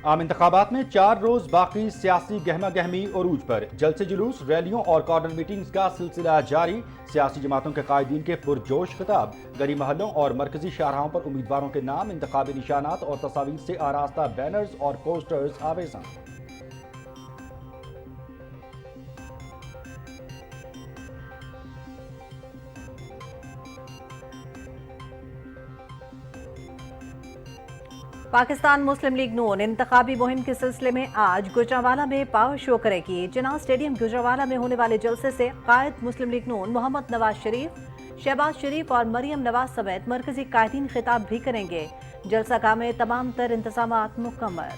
आम इंतखाबात में 4 रोज बाकी, सियासी गहमा गहमी अरूज पर। जलसे जुलूस, रैलियों और कॉर्नर मीटिंग्स का सिलसिला जारी। सियासी जमातों के कायदीन के पुरजोश खिताब। गली महलों और मरकजी शाहराहों पर उम्मीदवारों के नाम, इंतखाबी निशानात और तस्वीर से आरास्ता बैनर्स और पोस्टर्स आवेज़न। पाकिस्तान मुस्लिम लीग नून इंतखाबी मुहिम के सिलसिले में आज गुजरांवाला में पावर शो करेगी। जिन्ना स्टेडियम गुजरांवाला में होने वाले जलसे से कायद मुस्लिम लीग नून मोहम्मद नवाज शरीफ, शहबाज शरीफ और मरियम नवाज समेत मरकजी कायदीन खिताब भी करेंगे। जलसा गाह में तमाम तर इंतजामात मुकम्मल।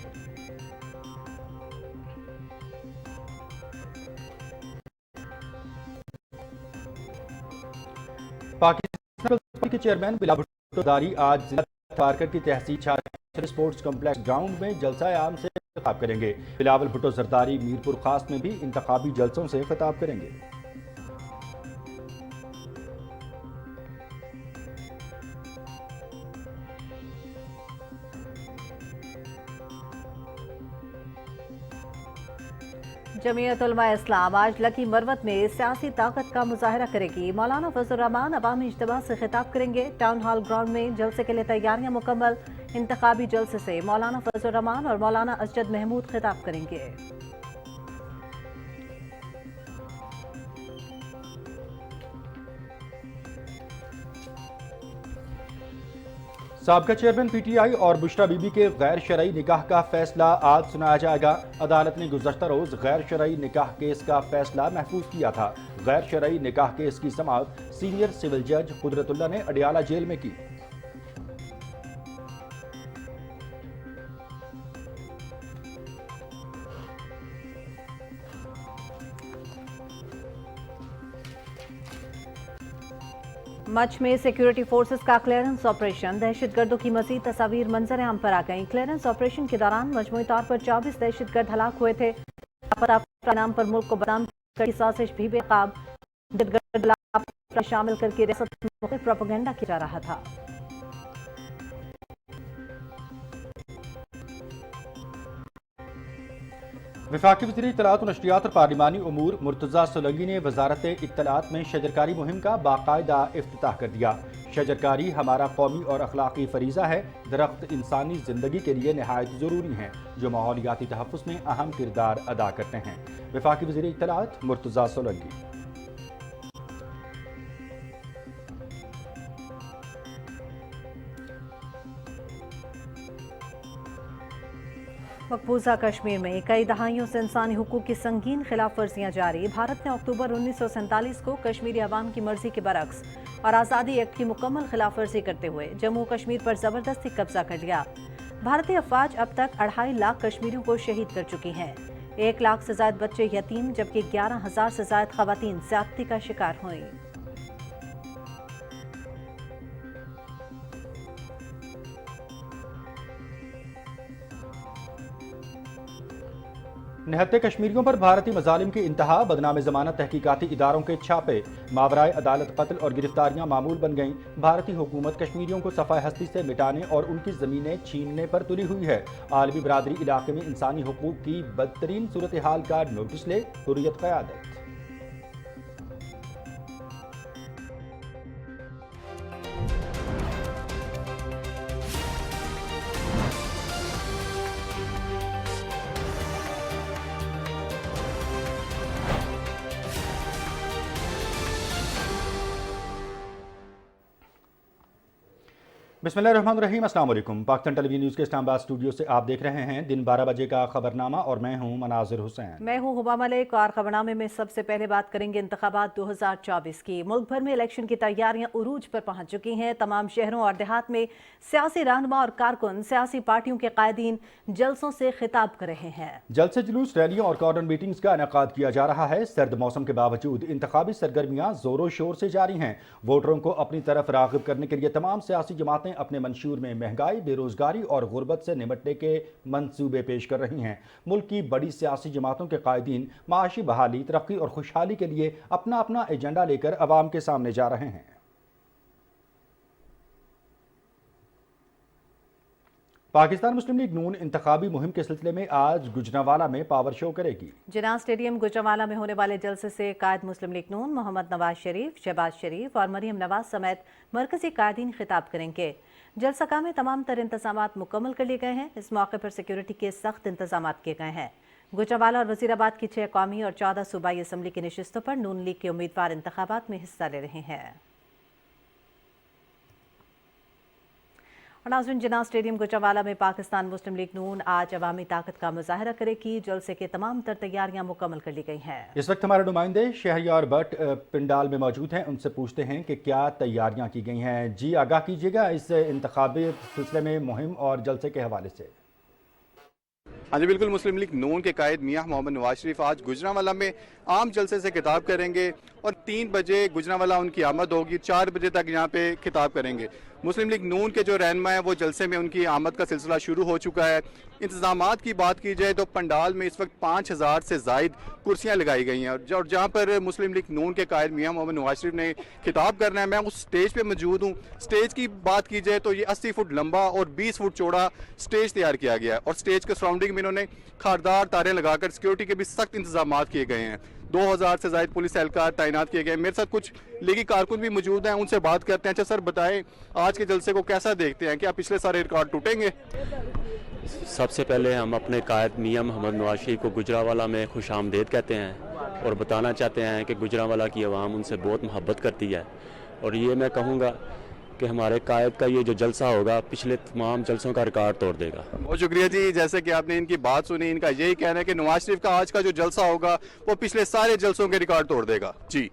पाकिस्तान के चेयरमैन बिलावल भुट्टो दारी आज जिला पारकर की तहसील स्पोर्ट्स कॉम्प्लेक्स ग्राउंड में जलसा आम से खिताब करेंगे। बिलावल भुट्टो जरदारी मीरपुर खास में भी इंतखाबी जलसों से खिताब करेंगे। जमीयत उलमा इस्लाम आज लकी मरवत में सियासी ताकत का मुजाहरा करेगी। मौलाना फजल रहमान अवामी इज्तिमा से खिताब करेंगे। टाउन हॉल ग्राउंड में जलसे के लिए तैयारियां मुकम्मल। इंतखाबी जलसे से मौलाना फजल रहमान और मौलाना असजद महमूद खिताब करेंगे। साबका चेयरमैन पीटीआई और बुशरा बीबी के गैर शरई निकाह का फैसला आज सुनाया जाएगा। अदालत ने गुज़श्ता रोज गैर शरई निकाह केस का फैसला महफूज किया था। गैर शरई निकाह केस की समाअत सीनियर सिविल जज कुदरतुल्लाह ने अडियाला जेल में की। मच में सिक्योरिटी फोर्सेस का क्लियरेंस ऑपरेशन। दहशतगर्दों की मजीद तस्वीर मंजर आम पर आ गई। क्लियरेंस ऑपरेशन के दौरान मजमूई तौर पर 24 दहशतगर्द हलाक हुए थे। नाम पर मुल्क को बदनाम की साजिश भी बेकाब। दहशतगर्द शामिल करके रियासत में प्रोपेगेंडा किया जा रहा था। वफाकी वज़ीर इत्तलात और नशरियात और पार्लिमानी उमूर मुर्तज़ा सोलंकी ने वजारत इत्तलात में शजरकारी मुहिम का बाकायदा इफ्तिताह कर दिया। शजरकारी हमारा कौमी और अखलाकी फरीज़ा है। दरख्त इंसानी ज़िंदगी के लिए नहायत ज़रूरी हैं, जो माहौलियाती तहफ़्फ़ुज़ में अहम किरदार अदा करते हैं। वफाकी वज़ीर इत्तलात मुर्तज़ा सोलंकी। मकबूजा कश्मीर में कई दहाइयों से इंसानी हुकूक की संगीन खिलाफ वर्जियाँ जारी। भारत ने अक्टूबर 1947 को कश्मीरी अवाम की मर्जी के बरक्स और आज़ादी एक्ट की मुकम्मल खिलाफ वर्जी करते हुए जम्मू कश्मीर पर जबरदस्ती कब्जा कर लिया। भारतीय अफवाज अब तक 2.5 लाख कश्मीरियों को शहीद कर चुकी हैं। 1 लाख से ज्यादा बच्चे यतीम, जबकि 11,000 से ज्यादा खवातीन ज्यादती का शिकार हुई। निहत्ते कश्मीरियों पर भारतीय मजालिम की इंतहा। बदनाम ज़मानत तहकीकाती इदारों के छापे। मावराए अदालत कत्ल और गिरफ्तारियां मामूल बन गईं। भारतीय हुकूमत कश्मीरियों को सफ़ाए हस्ती से मिटाने और उनकी ज़मीनें छीनने पर तुली हुई है। आलमी बरादरी इलाके में इंसानी हुकूक की बदतरीन सूरत हाल का नोटिस ले, हुर्रियत क़यादत। बिस्मिल्लाहिर्रहमानिर्रहीम, अस्सलाम वालेकुम। पाकिस्तान टेलीविजन न्यूज़ के इस्लामाबाद स्टूडियो से आप देख रहे हैं दिन 12 बजे का खबरनामा और मैं हूं मनाजिर हुसैन। मैं हूं हुबा मलिक और खबरनामे में सबसे पहले बात करेंगे इंतखाबात 2024 की। मुल्क भर में इलेक्शन की तैयारियां उरूज पर पहुंच चुकी हैं। तमाम शहरों और देहात में सियासी रहनुमा और कारकुन सियासी पार्टियों के कायदीन जलसों से खिताब कर रहे हैं। जलसे जुलूस, रैलियों और कॉर्नर मीटिंग्स का इनेकाद किया जा रहा है। सर्द मौसम के बावजूद इंतखाबी सरगर्मियां जोरों शोर से जारी हैं। वोटरों को अपनी तरफ राग़िब करने के लिए तमाम सियासी जमातें अपने मंशूर में महंगाई, बेरोजगारी और गुर्बत से निपटने के मंसूबे पेश कर रही हैं। मुल्क की बड़ी सियासी जमातों के कायदीन माशी बहाली, तरक्की और खुशहाली के लिए अपना अपना एजेंडा लेकर अवाम के सामने जा रहे हैं। पाकिस्तान मुस्लिम लीग नून इंतखाबी मुहिम के सिलसिले में आज गुजरांवाला में पावर शो करेगी। जिन्ना स्टेडियम गुजरांवाला में होने वाले जलसे से कायद मुस्लिम लीग नून मोहम्मद नवाज शरीफ, शहबाज शरीफ और मरियम नवाज समेत मरकजी कायदीन खिताब करेंगे। जलसा में तमाम तर इंतजामात मुकम्मल कर लिए गए हैं। इस मौके पर सिक्योरिटी के सख्त इंतजामात किए गए हैं। गुजरांवाला और वजीराबाद की 6 कौमी और 14 सूबाई असम्बली की नशिस्तों पर नून लीग के उम्मीदवार इंतखाबात में हिस्सा ले रहे हैं। और नाज़रीन, जिन्ना स्टेडियम गुजरांवाला में पाकिस्तान मुस्लिम लीग नून आज अवामी ताकत का मुजाहरा करेगी। जलसे के तमाम तर तैयारियां मुकम्मल कर ली गई हैं। इस वक्त हमारे नुमाइंदे शहरियार भट्ट पिंडाल में मौजूद हैं, उनसे पूछते हैं कि क्या तैयारियां की गई हैं। जी, आगाह कीजिएगा इस इंतखाबी सिलसिले में मुहिम और जलसे के हवाले से। हाँ जी बिल्कुल, मुस्लिम लीग नून के कायद मियां मोहम्मद नवाज शरीफ आज गुजरांवाला में आम जलसे से खिताब करेंगे और 3 बजे गुजरांवाला उनकी आमद होगी। 4 बजे तक यहाँ पे खिताब करेंगे। मुस्लिम लीग नून के जो रहनुमा है वो जलसे में उनकी आमद का सिलसिला शुरू हो चुका है। इंतजामात की बात की जाए तो पंडाल में इस वक्त 5000 से जायद कुर्सियाँ लगाई गई हैं और जहाँ पर मुस्लिम लीग नून के कायद मियां मोहम्मद नवाज शरीफ ने खिताब करना है, मैं उस स्टेज पे मौजूद हूँ। स्टेज की बात की जाए तो ये 80 फुट लंबा और 20 फुट चौड़ा स्टेज तैयार किया गया है और स्टेज के सराउंडिंग में इन्होंने खारदार तारें लगाकर सिक्योरिटी के भी सख्त इंतजामात किए गए हैं। 2000 से ज्यादा पुलिस एहलकार तैनात किए गए। मेरे साथ कुछ लीगी कारकुन भी मौजूद हैं, उनसे बात करते हैं। अच्छा सर, बताएं आज के जलसे को कैसा देखते हैं? क्या पिछले सारे रिकॉर्ड टूटेंगे? सबसे पहले हम अपने कायद मियां मोहम्मद नवाज शरीफ को गुजरांवाला में खुश आमदेद कहते हैं और बताना चाहते हैं कि गुजरांवाला की आवाम उनसे बहुत मोहब्बत करती है। और ये मैं कहूँगा कि हमारे कायद का ये जो जलसा होगा पिछले तमाम जलसों का रिकॉर्ड तोड़ देगा। बहुत शुक्रिया जी। जैसे कि आपने इनकी बात सुनी, इनका यही कहना है कि नवाज शरीफ का आज का जो जलसा होगा वो पिछले सारे जलसों के रिकॉर्ड तोड़ देगा। जी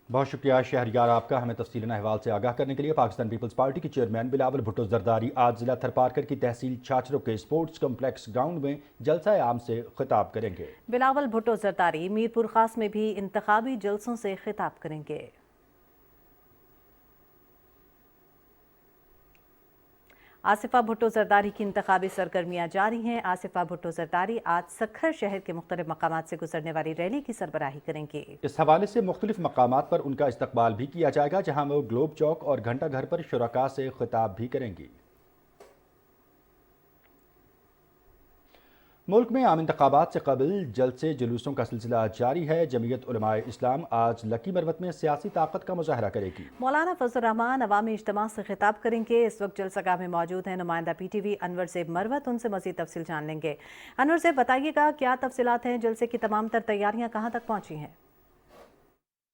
बहुत शुक्रिया शहरियार आपका, हमें तफसीलन अहवाल से आगाह करने के लिए। पाकिस्तान पीपल्स पार्टी के चेयरमैन बिलावल भुट्टो जरदारी आज जिला थरपारकर की तहसील छाछरों के स्पोर्ट्स कम्प्लेक्स ग्राउंड में जलसा आम से खिताब करेंगे। बिलावल भुट्टो जरदारी मीरपुर खास में भी इंतखाबी जलसों से खिताब करेंगे। आसिफा भुट्टो जरदारी की इंतखाबी सरगर्मियां जारी हैं। आसिफा भुट्टो जरदारी आज सखर शहर के मुख्तलिफ मकामात से गुजरने वाली रैली की सरबराही करेंगे। इस हवाले से मुख्तलिफ मकामात पर उनका इस्तकबाल भी किया जाएगा, जहां वो ग्लोब चौक और घंटा घर पर शुरका से खिताब भी करेंगी। मुल्क में आम इंतखाबात से कबल जलसे जुलूसों का सिलसिला जारी है। जमीयत उलमाए इस्लाम आज लकी मरवत में सियासी ताकत का मुजाहरा करेगी। मौलाना फजल रहमान अवामी इज्तिमा से खिताब करेंगे। इस वक्त जलसागाह में मौजूद हैं नुमाइंदा PTV अनवर ज़ेब मरवत, उनसे मज़ीद तफसील जान लेंगे। अनवर ज़ेब, बताइएगा क्या तफसीलात हैं? जलसे की तमाम तर तैयारियाँ कहाँ तक पहुँची हैं?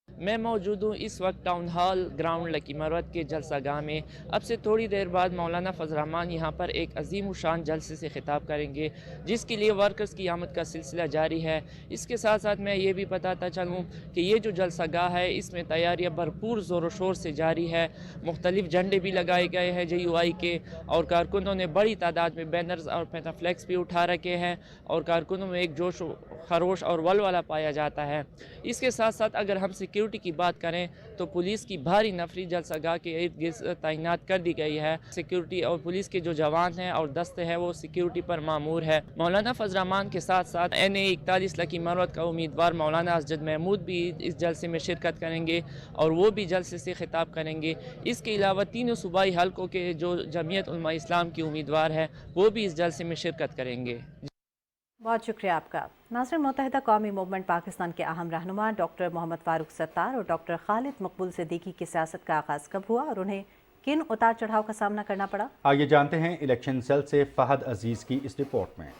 मैं मौजूद हूँ इस वक्त town hall ground lucky Marwat के जलसागाह में। अब से थोड़ी देर बाद मौलाना फजल रहमान यहाँ पर एक अजीम शान जलसे से खिताब करेंगे, जिसके लिए वर्कर्स की आमद का सिलसिला जारी है। इसके साथ साथ मैं ये भी बताता चलूँ कि ये जो जलसागाह है इसमें तैयारियाँ भरपूर ज़ोर शोर से जारी है। मुख्तलिफ झंडे भी लगाए गए हैं JUI के और कारकुनों ने बड़ी तादाद में बैनर्स और पेंटाफ्लेक्स भी उठा रखे हैं और कारकुनों में एक जोश खरोश और वलवला पाया जाता है। इसके साथ साथ अगर हम सिक्योरिटी की बात करें तो पुलिस की भारी नफरी जलसागाह के इर्द गिर्द तैनात कर दी गई है। सिक्योरिटी और पुलिस के जो जवान हैं और दस्ते हैं वो सिक्योरिटी पर मामूर है। मौलाना फजल रहमान के साथ साथ NA 41 लकी मरवत का उम्मीदवार मौलाना असजद महमूद भी इस जलसे में शिरकत करेंगे और वो भी जलसे से खिताब करेंगे। इसके अलावा तीनों सूबाई हलकों के जो जमीयत उलमा इस्लाम की उम्मीदवार है वो भी इस जलसे में शिरकत करेंगे। बहुत शुक्रिया आपका। नाज़रीन, मुत्तहिदा कौमी मूवमेंट पाकिस्तान के अहम रहनुमा डॉक्टर मोहम्मद फारूक सत्तार और डॉक्टर खालिद मकबूल सिद्दीकी की सियासत का आगाज़ कब हुआ और उन्हें किन उतार चढ़ाव का सामना करना पड़ा? आइए जानते हैं इलेक्शन सेल से फहद अजीज की इस रिपोर्ट में।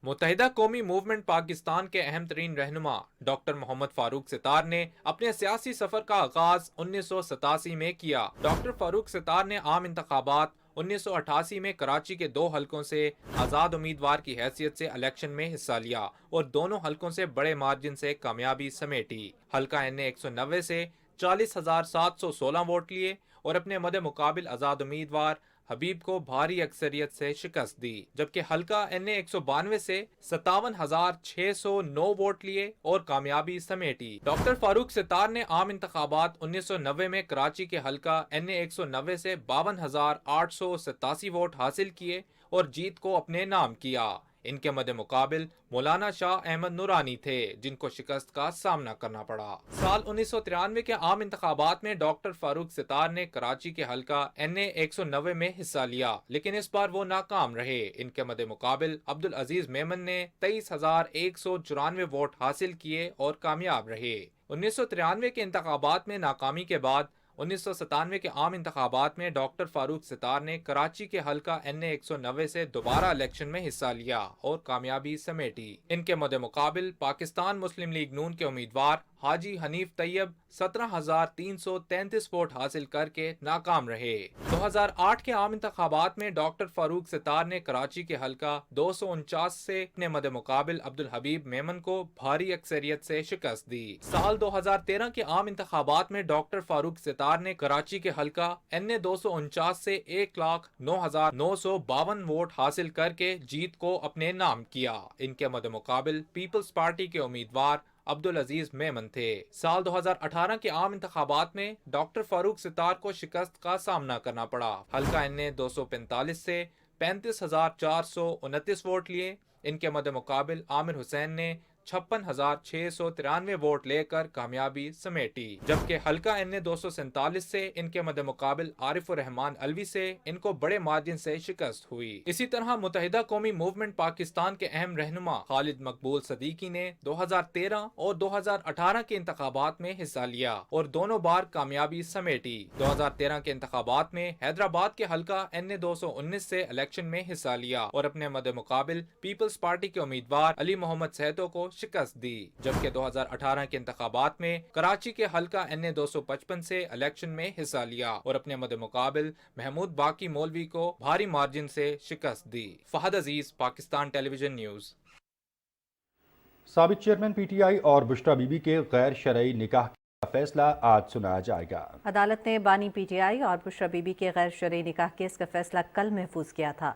मुत्तहिदा कौमी मूवमेंट पाकिस्तान के अहम तरीन रहनुमा डॉक्टर मोहम्मद फारूक सितार ने अपने सियासी सफर का आगाज 1987 में किया। डॉक्टर फारूक सितार ने आम इंतखाबात 1988 में कराची के 2 हलकों से आज़ाद उम्मीदवार की हैसियत से इलेक्शन में हिस्सा लिया और दोनों हलकों से बड़े मार्जिन से कामयाबी समेटी। हलका NA 190 से 40,716 वोट लिए और अपने मदे मुकाबिल आज़ाद उम्मीदवार हबीब को भारी अक्सरियत से शिकस्त दी, जबकि हलका NA 192 से 57,609 वोट लिए और कामयाबी समेटी। डॉक्टर फारूक सितार ने आम इंतखाबात 1990 में कराची के हलका NA 190 से 52,887 वोट हासिल किए और जीत को अपने नाम किया। ان کے مد مقابل مولانا شاہ احمد نورانی تھے جن کو شکست کا سامنا کرنا پڑا۔ سال 1993 کے عام انتخابات میں ڈاکٹر فاروق ستار نے کراچی کے حلقہ NA 190 میں حصہ لیا لیکن اس بار وہ ناکام رہے۔ ان کے مد مقابل عبدالعزیز میمن نے 23,194 ووٹ حاصل کیے اور کامیاب رہے۔ 1993 کے انتخابات میں ناکامی کے بعد 1997 کے عام انتخابات میں ڈاکٹر فاروق ستار نے کراچی کے حلقہ NA 190 سے دوبارہ الیکشن میں حصہ لیا اور کامیابی سمیٹی۔ ان کے مد مقابل پاکستان مسلم لیگ نون کے امیدوار حاجی حنیف طیب 17,333 ووٹ حاصل کر کے ناکام رہے۔ 2008 کے عام انتخابات میں ڈاکٹر فاروق ستار نے کراچی کے حلقہ 249 سے اپنے مد مقابل عبدالحبیب میمن کو بھاری اکثریت سے شکست دی۔ سال 2013 کے عام انتخابات میں ڈاکٹر فاروق ستار نے کراچی کے حلقہ NA 249 سے 1,09,952 ووٹ حاصل کر کے جیت کو اپنے نام کیا۔ ان کے مد مقابل پیپلز پارٹی کے امیدوار عبدالعزیز میمن تھے۔ سال 2018 کے عام انتخابات میں ڈاکٹر فاروق ستار کو شکست کا سامنا کرنا پڑا۔ حلقہ NA 245 سے 35,429 ووٹ لیے۔ ان کے مد مقابل عامر حسین نے 56,693 ووٹ لے کر کامیابی سمیٹی، جبکہ حلقہ NA 247 سے ان کے مد مقابل عارف الرحمان علوی سے ان کو بڑے مارجن سے شکست ہوئی۔ اسی طرح متحدہ قومی موومنٹ پاکستان کے اہم رہنما خالد مقبول صدیقی نے 2013 اور 2018 کے انتخابات میں حصہ لیا اور دونوں بار کامیابی سمیٹی۔ 2013 کے انتخابات میں حیدرآباد کے حلقہ NA 219 سے الیکشن میں حصہ لیا اور اپنے مد مقابل پیپلز پارٹی کے امیدوار علی محمد سہتو کو شکست دی، جبکہ 2018 کے انتخابات میں کراچی کے حلقہ NA 255 سے الیکشن میں حصہ لیا اور اپنے مد مقابل محمود باقی مولوی کو بھاری مارجن سے شکست دی۔ فہد عزیز، پاکستان ٹیلی ویژن نیوز۔ سابق چیئرمین PTI اور بشرا بی بی کے غیر شرعی نکاح کا فیصلہ آج سنایا جائے گا۔ عدالت نے بانی PTI اور بشرا بی بی کے غیر شرعی نکاح کیس کا فیصلہ کل محفوظ کیا تھا۔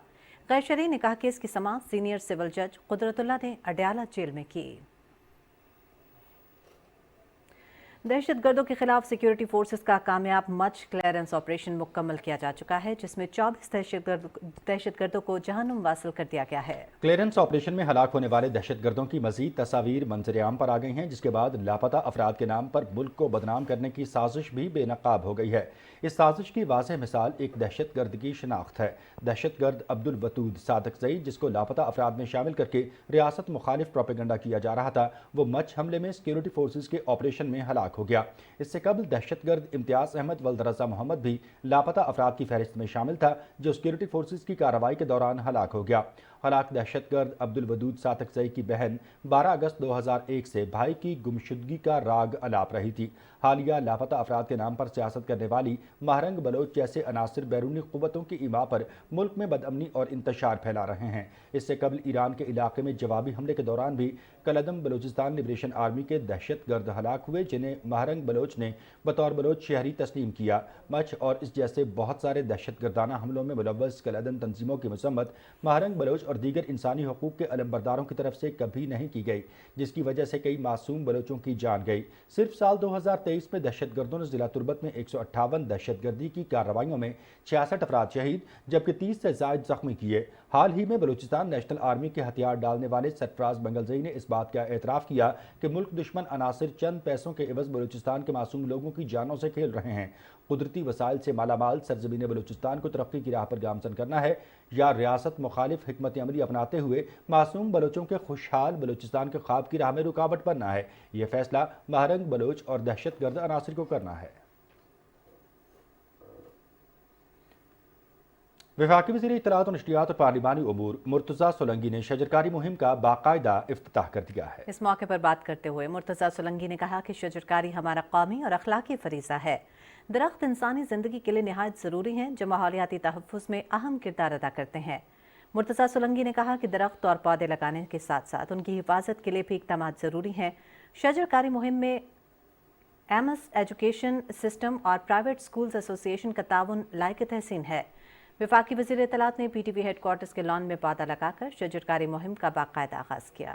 غیر شرعی نکاح کیس کی سماعت سینئر سول جج قدرت اللہ نے اڈیالہ جیل میں کی۔ دہشت گردوں کے خلاف سیکیورٹی فورسز کا کامیاب مچ کلیئرنس آپریشن مکمل کیا جا چکا ہے، جس میں 24 دہشت گردوں کو جہنم واصل کر دیا گیا ہے۔ کلیئرنس آپریشن میں ہلاک ہونے والے دہشت گردوں کی مزید تصاویر منظر عام پر آ گئی ہیں، جس کے بعد لاپتہ افراد کے نام پر ملک کو بدنام کرنے کی سازش بھی بے نقاب ہو گئی ہے۔ اس سازش کی واضح مثال ایک دہشت گرد کی شناخت ہے۔ دہشت گرد عبدالودود صادق زئی، جس کو لاپتہ افراد میں شامل کر کے ریاست مخالف پروپیگنڈا کیا جا رہا تھا، وہ مچ حملے میں سیکیورٹی فورسز کے آپریشن میں ہلاک ہو گیا۔ اس سے قبل دہشت گرد امتیاز احمد ولد رضا محمد بھی لاپتہ افراد کی فہرست میں شامل تھا، جو سیکیورٹی فورسز کی کارروائی کے دوران ہلاک ہو گیا۔ ہلاک دہشت گرد عبدالودود صادق زئی کی بہن 12 اگست 2001 سے بھائی کی گمشدگی کا راگ الاپ رہی تھی۔ حالیہ لاپتہ افراد کے نام پر سیاست کرنے والی مہرنگ بلوچ جیسے عناصر بیرونی قوتوں کی ایما پر ملک میں بدامنی اور انتشار پھیلا رہے ہیں۔ اس سے قبل ایران کے علاقے میں جوابی حملے کے دوران بھی کلعدم بلوچستان لبریشن آرمی کے دہشت گرد ہلاک ہوئے، جنہیں مہرنگ بلوچ نے بطور بلوچ شہری تسلیم کیا۔ مچ اور اس جیسے بہت سارے دہشت گردانہ حملوں میں ملوث کلعدم تنظیموں کی مذمت مہرنگ بلوچ اور دیگر انسانی حقوق کے علمبرداروں کی طرف سے کبھی نہیں کی گئی، جس کی وجہ سے کئی معصوم بلوچوں کی جان گئی۔ صرف سال 2023 میں دہشت گردوں نے ضلع تربت میں 158 دہشت گردی کی کارروائیوں میں 66 افراد شہید جبکہ 30 سے زائد زخمی کیے۔ حال ہی میں بلوچستان نیشنل آرمی کے ہتھیار ڈالنے والے سرفراز بنگلزئی نے اس بات کا اعتراف کیا کہ ملک دشمن عناصر چند پیسوں کے عوض بلوچستان کے معصوم لوگوں کی جانوں سے کھیل رہے ہیں۔ قدرتی وسائل سے مالا مال سرزمین بلوچستان کو ترقی کی راہ پر گامزن کرنا ہے یا ریاست مخالف حکمت عملی اپناتے ہوئے معصوم بلوچوں کے خوشحال بلوچستان کے خواب کی راہ میں رکاوٹ بننا ہے۔ یہ فیصلہ مہرنگ بلوچ اور دہشت گرد عناصر کو کرنا ہے۔ وفاقی وزیر اطلاعات و نشریات اور پارلیمانی امور مرتضیٰ سولنگی نے شجرکاری مہم کا باقاعدہ افتتاح کر دیا ہے۔ اس موقع پر بات کرتے ہوئے مرتضیٰ سولنگی نے کہا کہ شجرکاری ہمارا قومی اور اخلاقی فریضہ ہے۔ درخت انسانی زندگی کے لیے نہایت ضروری ہیں، جو ماحولیاتی تحفظ میں اہم کردار ادا کرتے ہیں۔ مرتضیٰ سولنگی نے کہا کہ درخت اور پودے لگانے کے ساتھ ساتھ ان کی حفاظت کے لیے بھی اقدامات ضروری ہیں۔ شجرکاری مہم میں ایمس ایجوکیشن سسٹم اور پرائیویٹ سکولز ایسوسی ایشن کا تعاون لائق تحسین ہے۔ وفاقی وزیر اطلاعات نے PTV ہیڈ کوارٹرز کے لان میں پودا لگا کر شجرکاری مہم کا باقاعدہ آغاز کیا۔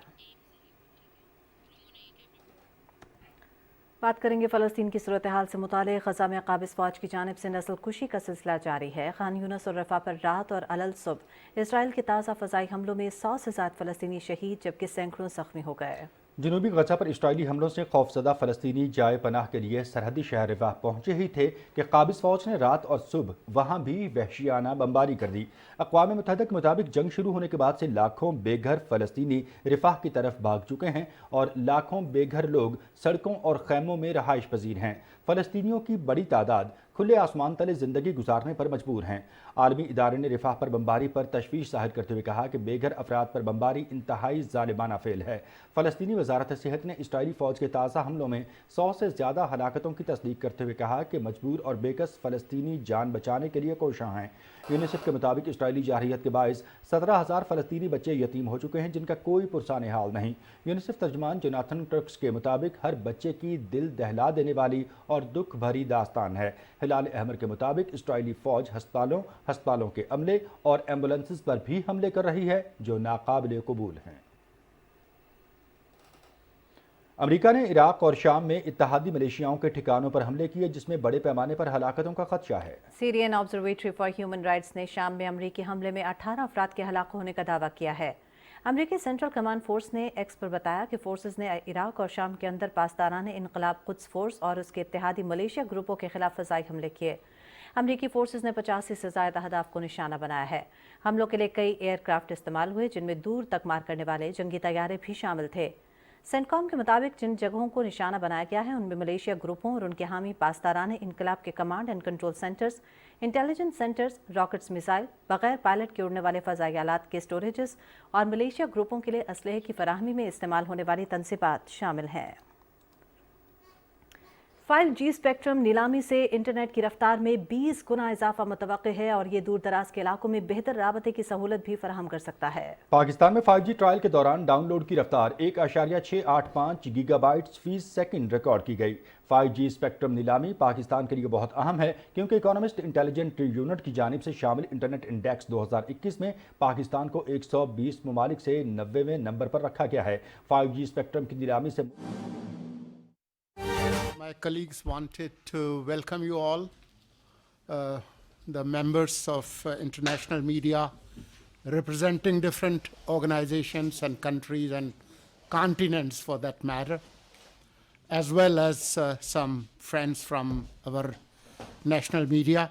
बात करेंगे फ़लस्तीन की सूरत हाल से मुतालिक। ग़ज़ा में क़ाबिज़ फ़ौज की जानिब से नस्ल कुशी का सिलसिला जारी है। खान यूनस और रफ़ा पर रात और अलल सुबह इसराइल के ताज़ा फ़ज़ाई हमलों में 100 से ज़्यादा फ़लस्तीनी शहीद जबकि सैकड़ों ज़ख्मी हो गए। जनूबी गजा पर इस्राइली हमलों से खौफजदा फ़लस्तीनी जाए पनाह के लिए सरहदी शहर रिफाह पहुंचे ही थे कि क़ाबिज़ फ़ौज ने रात और सुबह वहां भी वहशियाना बमबारी कर दी। अक़वाम मुत्तहिदा के मुताबिक जंग शुरू होने के बाद से लाखों बेघर फ़लस्तीनी रिफाह की तरफ भाग चुके हैं और लाखों बेघर लोग सड़कों और खैमों में रहाइश पजीर हैं। फ़लस्तीनियों की बड़ी तादाद खुले आसमान तले ज़िंदगी गुजारने पर मजबूर हैं। आलमी इदारे ने रिफाह पर बमबारी पर तशवीश ज़ाहिर करते हुए कहा कि बेघर अफराद पर बमबारी इंतहाई ज़ालिमाना फेल है। फ़लस्तीनी वजारत सेहत ने इस्राइली फ़ौज के ताज़ा हमलों में 100 से ज़्यादा हलाकतों की तस्दीक करते हुए कहा कि मजबूर और बेकस फ़लस्तीनी जान बचाने के लिए कोशां हैं। यूनिसेफ के मुताबिक इस्राइली जारहियत के बायस 17,000 फ़लस्तीनी बच्चे यतीम हो चुके हैं जिनका कोई पुरसाने हाल नहीं। यूनिसेफ तर्जमान जोनाथन ट्रक्स के मुताबिक हर बच्चे की दिल दहला देने वाली और दुख भरी दास्तान है। हिलाल अहमर के मुताबिक इस्राइली फ़ौज हस्पतालों के अमले और एम्बुलेंसेस पर भी हमले कर रही है जो नाकाबिले कबूल हैं। अमेरिका ने इराक और शाम में इत्तेहादी मलेशियाओं के ठिकानों पर हमले किए जिसमें बड़े पैमाने पर हलाकतों का खदशा है। Syrian observatory for human rights ने शाम में अमरीकी हमले में 18 अफराद के हलाक होने का दावा किया है। अमरीकी सेंट्रल कमांड फोर्स ने एक्स पर बताया कि फोर्सेस ने इराक और शाम के अंदर पासदाराने इनकलाब कुद्स फोर्स और उसके इत्तेहादी मलेशिया ग्रुपों के खिलाफ फ़ज़ाई हमले किए। अमरीकी फोर्सेस ने 85 से ज़्यादा अहदाफ को निशाना बनाया है। हमलों के लिए कई एयरक्राफ्ट इस्तेमाल हुए जिनमें दूर तक मार करने वाले जंगी तैयारे भी शामिल थे। सेंटकॉम के मुताबिक जिन जगहों को निशाना बनाया गया है उनमें मलेशिया ग्रुपों और उनके हामी पासदाराने इनकलाब के command and control centres, intelligence centres, rockets missile, बगैर पायलट के उड़ने वाले फ़ज़ाई आलात के स्टोरेजेस और मलेशिया ग्रुपों के लिए असलहे की फराहमी में इस्तेमाल होने वाली तनसीबात शामिल हैं। 5G स्पेक्ट्रम नीलामी से इंटरनेट की रफ्तार में 20 गुना इजाफा मुतवक्के है और ये दूर दराज के इलाकों में बेहतर राबते की सहूलत भी फराहम कर सकता है। पाकिस्तान में 5G ट्रायल के दौरान डाउनलोड की रफ्तार 1.685 गीगाबाइट्स फी सेकंड रिकॉर्ड की गई। 5G स्पेक्ट्रम नीलामी पाकिस्तान के लिए बहुत अहम है क्योंकि इकोनॉमिस्ट इंटेलिजेंट यूनिट की जानिब से शामिल इंटरनेट इंडेक्स 2021 में पाकिस्तान को 120 ममालिक से 90वें नंबर पर रखा गया है। 5G स्पेक्ट्रम की नीलामी से My colleagues wanted to welcome you all, the members of international media representing different organizations and countries and continents for that matter, as well as some friends from our national media.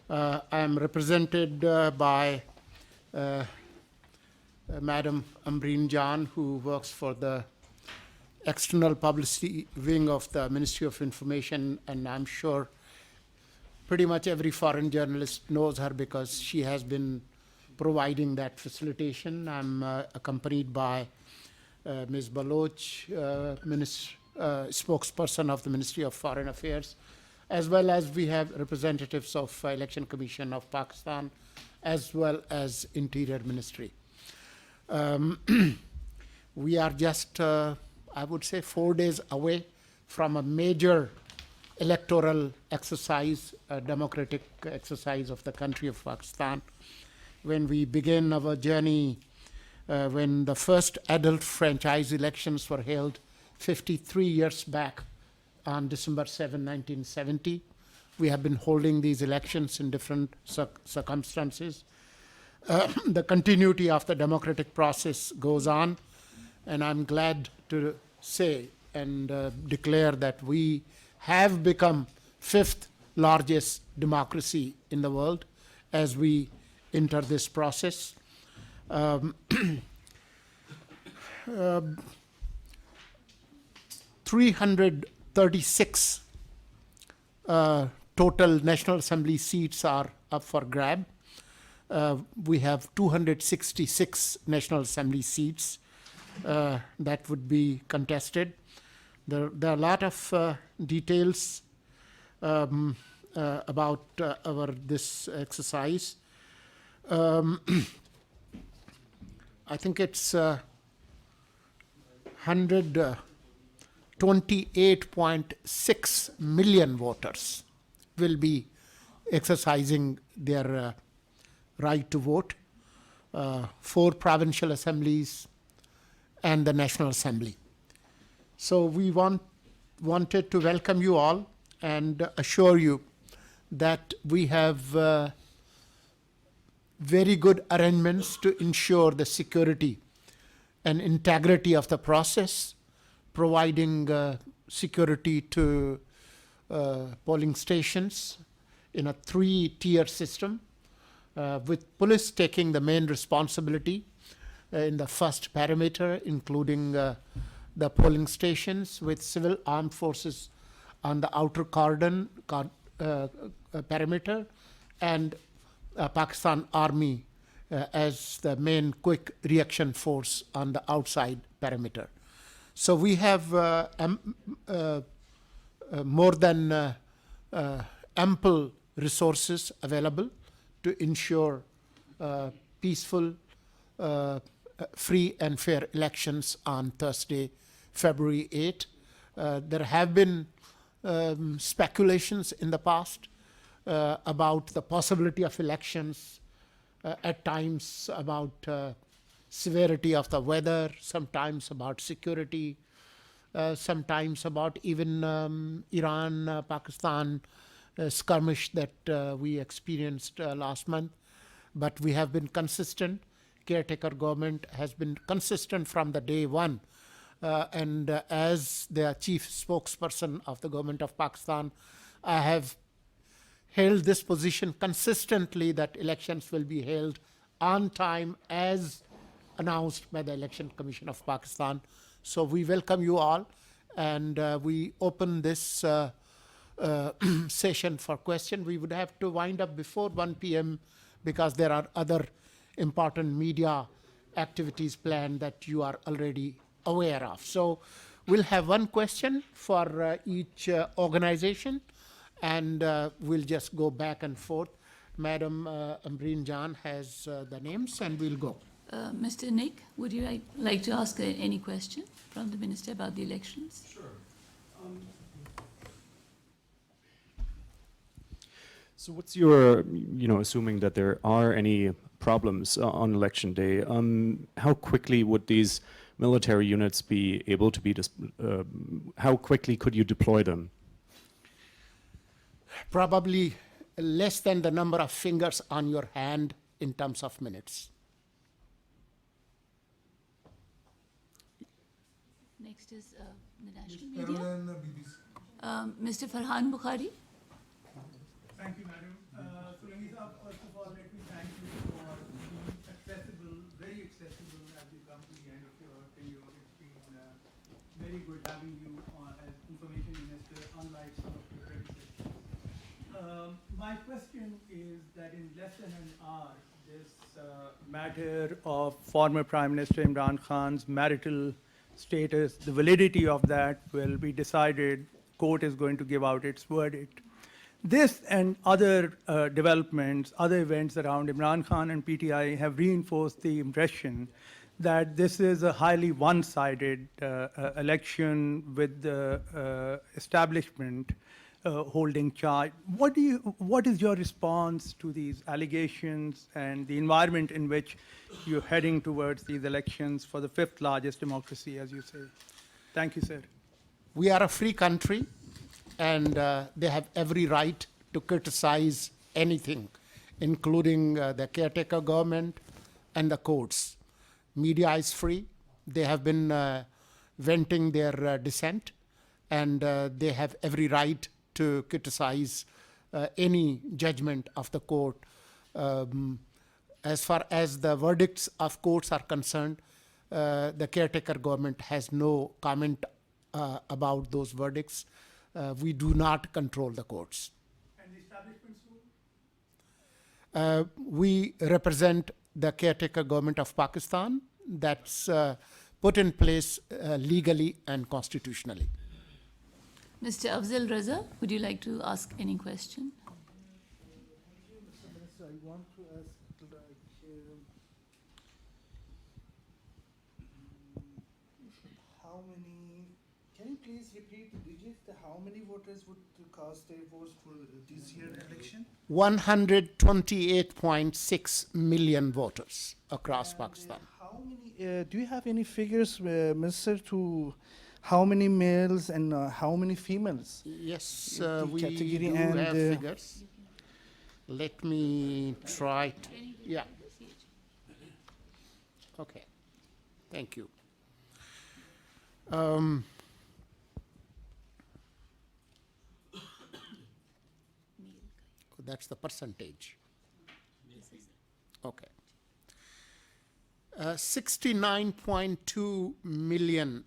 I am represented by Madam Ambreen Jan, who works for the external publicity wing of the Ministry of Information, and I'm sure pretty much every foreign journalist knows her because she has been providing that facilitation. I'm accompanied by Ms. Baloch, spokesperson of the Ministry of Foreign Affairs, as well as we have representatives of Election Commission of Pakistan, as well as Interior Ministry. We are just I would say 4 days away from a major electoral exercise, a democratic exercise of the country of Pakistan. When we began our journey, when the first adult franchise elections were held 53 years back on December 7, 1970, we have been holding these elections in different circumstances. The continuity of the democratic process goes on, and I'm glad to say and declare that we have become 5th largest democracy in the world as we enter this process. 336 total National Assembly seats are up for grab. We have 266 National Assembly seats that would be contested. There are a lot of details about this exercise. I think it's 128.6 million voters will be exercising their right to vote. 4 provincial assemblies and the National Assembly. So we want wanted to welcome you all and assure you that we have very good arrangements to ensure the security and integrity of the process, providing security to polling stations in a 3-tier system, with police taking the main responsibility in the first perimeter, including the polling stations, with civil armed forces on the outer cordon perimeter, and Pakistan Army as the main quick reaction force on the outside perimeter. So we have more than ample resources available to ensure peaceful, free and fair elections on Thursday, February 8. There have been speculations in the past about the possibility of elections, at times about severity of the weather, sometimes about security, sometimes about even Iran-Pakistan skirmish that we experienced last month. But we have been consistent. Caretaker government has been consistent from the day one. And as the chief spokesperson of the government of Pakistan, I have held this position consistently that elections will be held on time as announced by the Election Commission of Pakistan. So we welcome you all, and we open this session for question. We would have to wind up before 1 p.m. because there are other important media activities planned that you are already aware of. So we'll have one question for each organization, and we'll just go back and forth. Madam Ambreen Jan has the names, and we'll go. Mr. Nick, would you like to ask any question from the Minister about the elections? Sure. So what's your, assuming that there are any problems on election day, how quickly would these military units be able to be, how quickly could you deploy them? Probably less than the number of fingers on your hand in terms of minutes. Next is the national media. Mr. Farhan Bukhari. Thank you, Madam. First of all, let me thank you for being accessible, very accessible as you come to the end of your tenure. It's been very good having you as Information Minister, unlike some of your predecessors. My question is that in less than an hour, this matter of former Prime Minister Imran Khan's marital status, the validity of that will be decided. Court is going to give out its verdict. This and other developments, other events around Imran Khan and PTI have reinforced the impression that this is a highly one-sided election with the establishment holding charge. What is your response to these allegations and the environment in which you're heading towards these elections for the 5th largest democracy, as you say? Thank you, sir. We are a free country, and they have every right to criticize anything, including the caretaker government and the courts. Media is free. They have been venting their dissent, and they have every right to criticize any judgment of the court. As far as the verdicts of courts are concerned, the caretaker government has no comment about those verdicts. We do not control the courts. And the establishment's rule? We represent the caretaker government of Pakistan that's put in place legally and constitutionally. Mr. Afzal Raza, would you like to ask any question? Thank you, Mr. Minister. I want to ask, how many, can you please repeat the digits, how many voters would cast their votes for this year's election? 128.6 million voters across Pakistan. How many, do you have any figures, Minister, to how many males and how many females? Yes, in the we category do and, have figures. Let me try to, yeah. Okay, thank you. That's the percentage. Okay. 69.2 million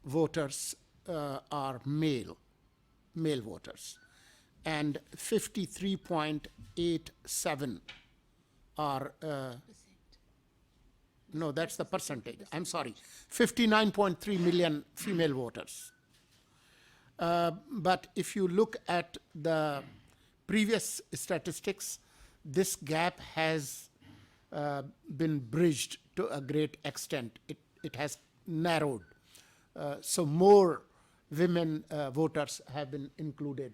voters are male voters, and 53.87 are, no, that's the percentage. I'm sorry, 59.3 million female voters. But if you look at the previous statistics, this gap has been bridged to a great extent. It has narrowed. So more women voters have been included.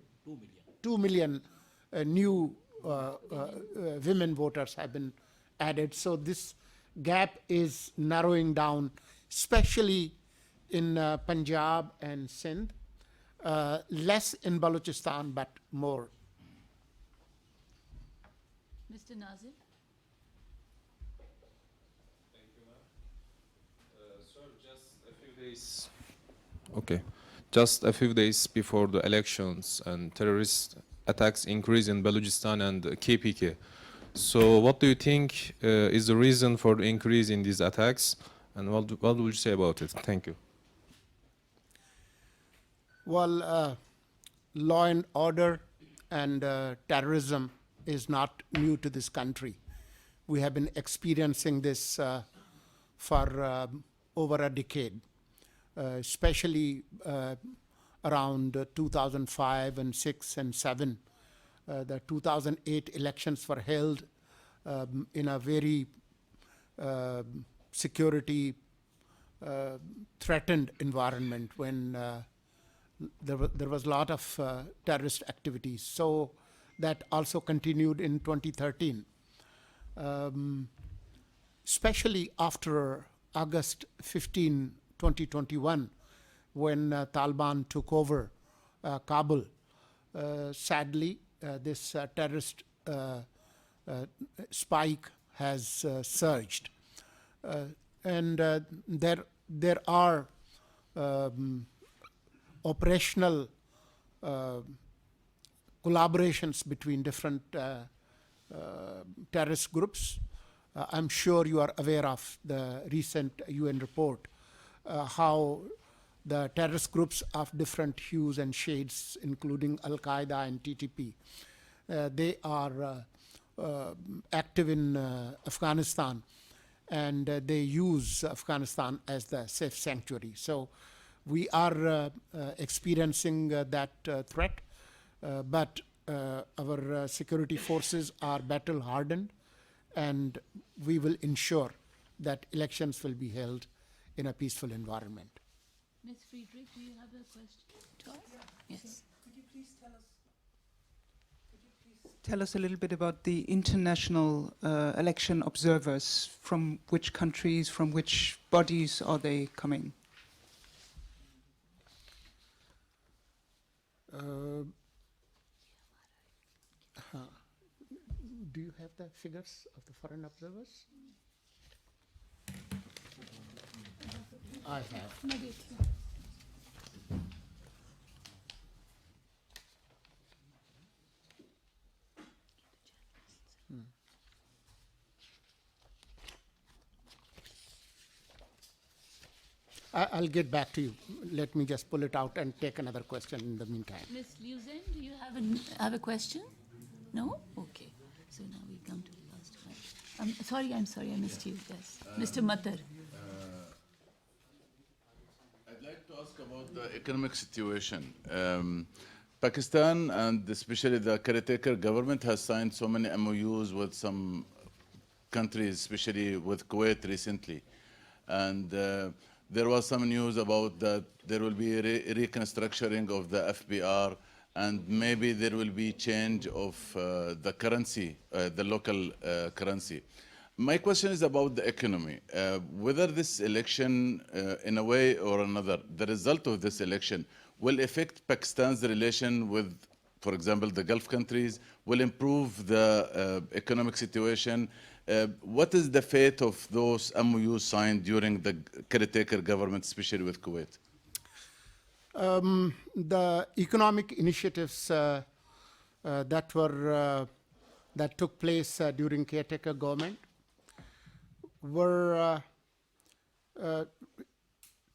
2 million new women voters have been added. So this gap is narrowing down, especially in Punjab and Sindh. Less in Balochistan, but more. Mr. Nazir? Okay. Just a few days before the elections and terrorist attacks increase in Balochistan and KPK. So what do you think is the reason for the increase in these attacks, and what would you say about it? Thank you. Well, law and order and terrorism is not new to this country. We have been experiencing this for over a decade, especially around 2005 and 6 and 7. The 2008 elections were held in a very security threatened environment when there was a lot of terrorist activities. So that also continued in 2013. Especially after August 15, 2021, when Taliban took over Kabul. Sadly, this terrorist spike has surged. And there are operational collaborations between different terrorist groups. I'm sure you are aware of the recent UN report, how the terrorist groups of different hues and shades, including Al-Qaeda and TTP, they are active in Afghanistan, and they use Afghanistan as the safe sanctuary. So we are experiencing that threat, but our security forces are battle hardened, and we will ensure that elections will be held in a peaceful environment. Ms. Friedrich, do you have a question to ask? Yes. Could you please tell us a little bit about the international election observers? From which countries, from which bodies are they coming? Do you have the figures of the foreign observers? I have. I'll get back to you. Let me just pull it out and take another question in the meantime. Ms. Liuzen, do you have a question? No? Okay. So now we come to the last one. I'm sorry, I missed you. Yes. Mr. Matar. I'd like to ask about the economic situation. Pakistan, and especially the caretaker government, has signed so many MOUs with some countries, especially with Kuwait recently. And there was some news about that there will be reconstructing of the FBR, and maybe there will be change of the currency, the local currency. My question is about the economy. Whether this election, in a way or another, the result of this election will affect Pakistan's relation with, for example, the Gulf countries, will improve the economic situation. What is the fate of those MOUs signed during the caretaker government, especially with Kuwait? The economic initiatives that took place during caretaker government were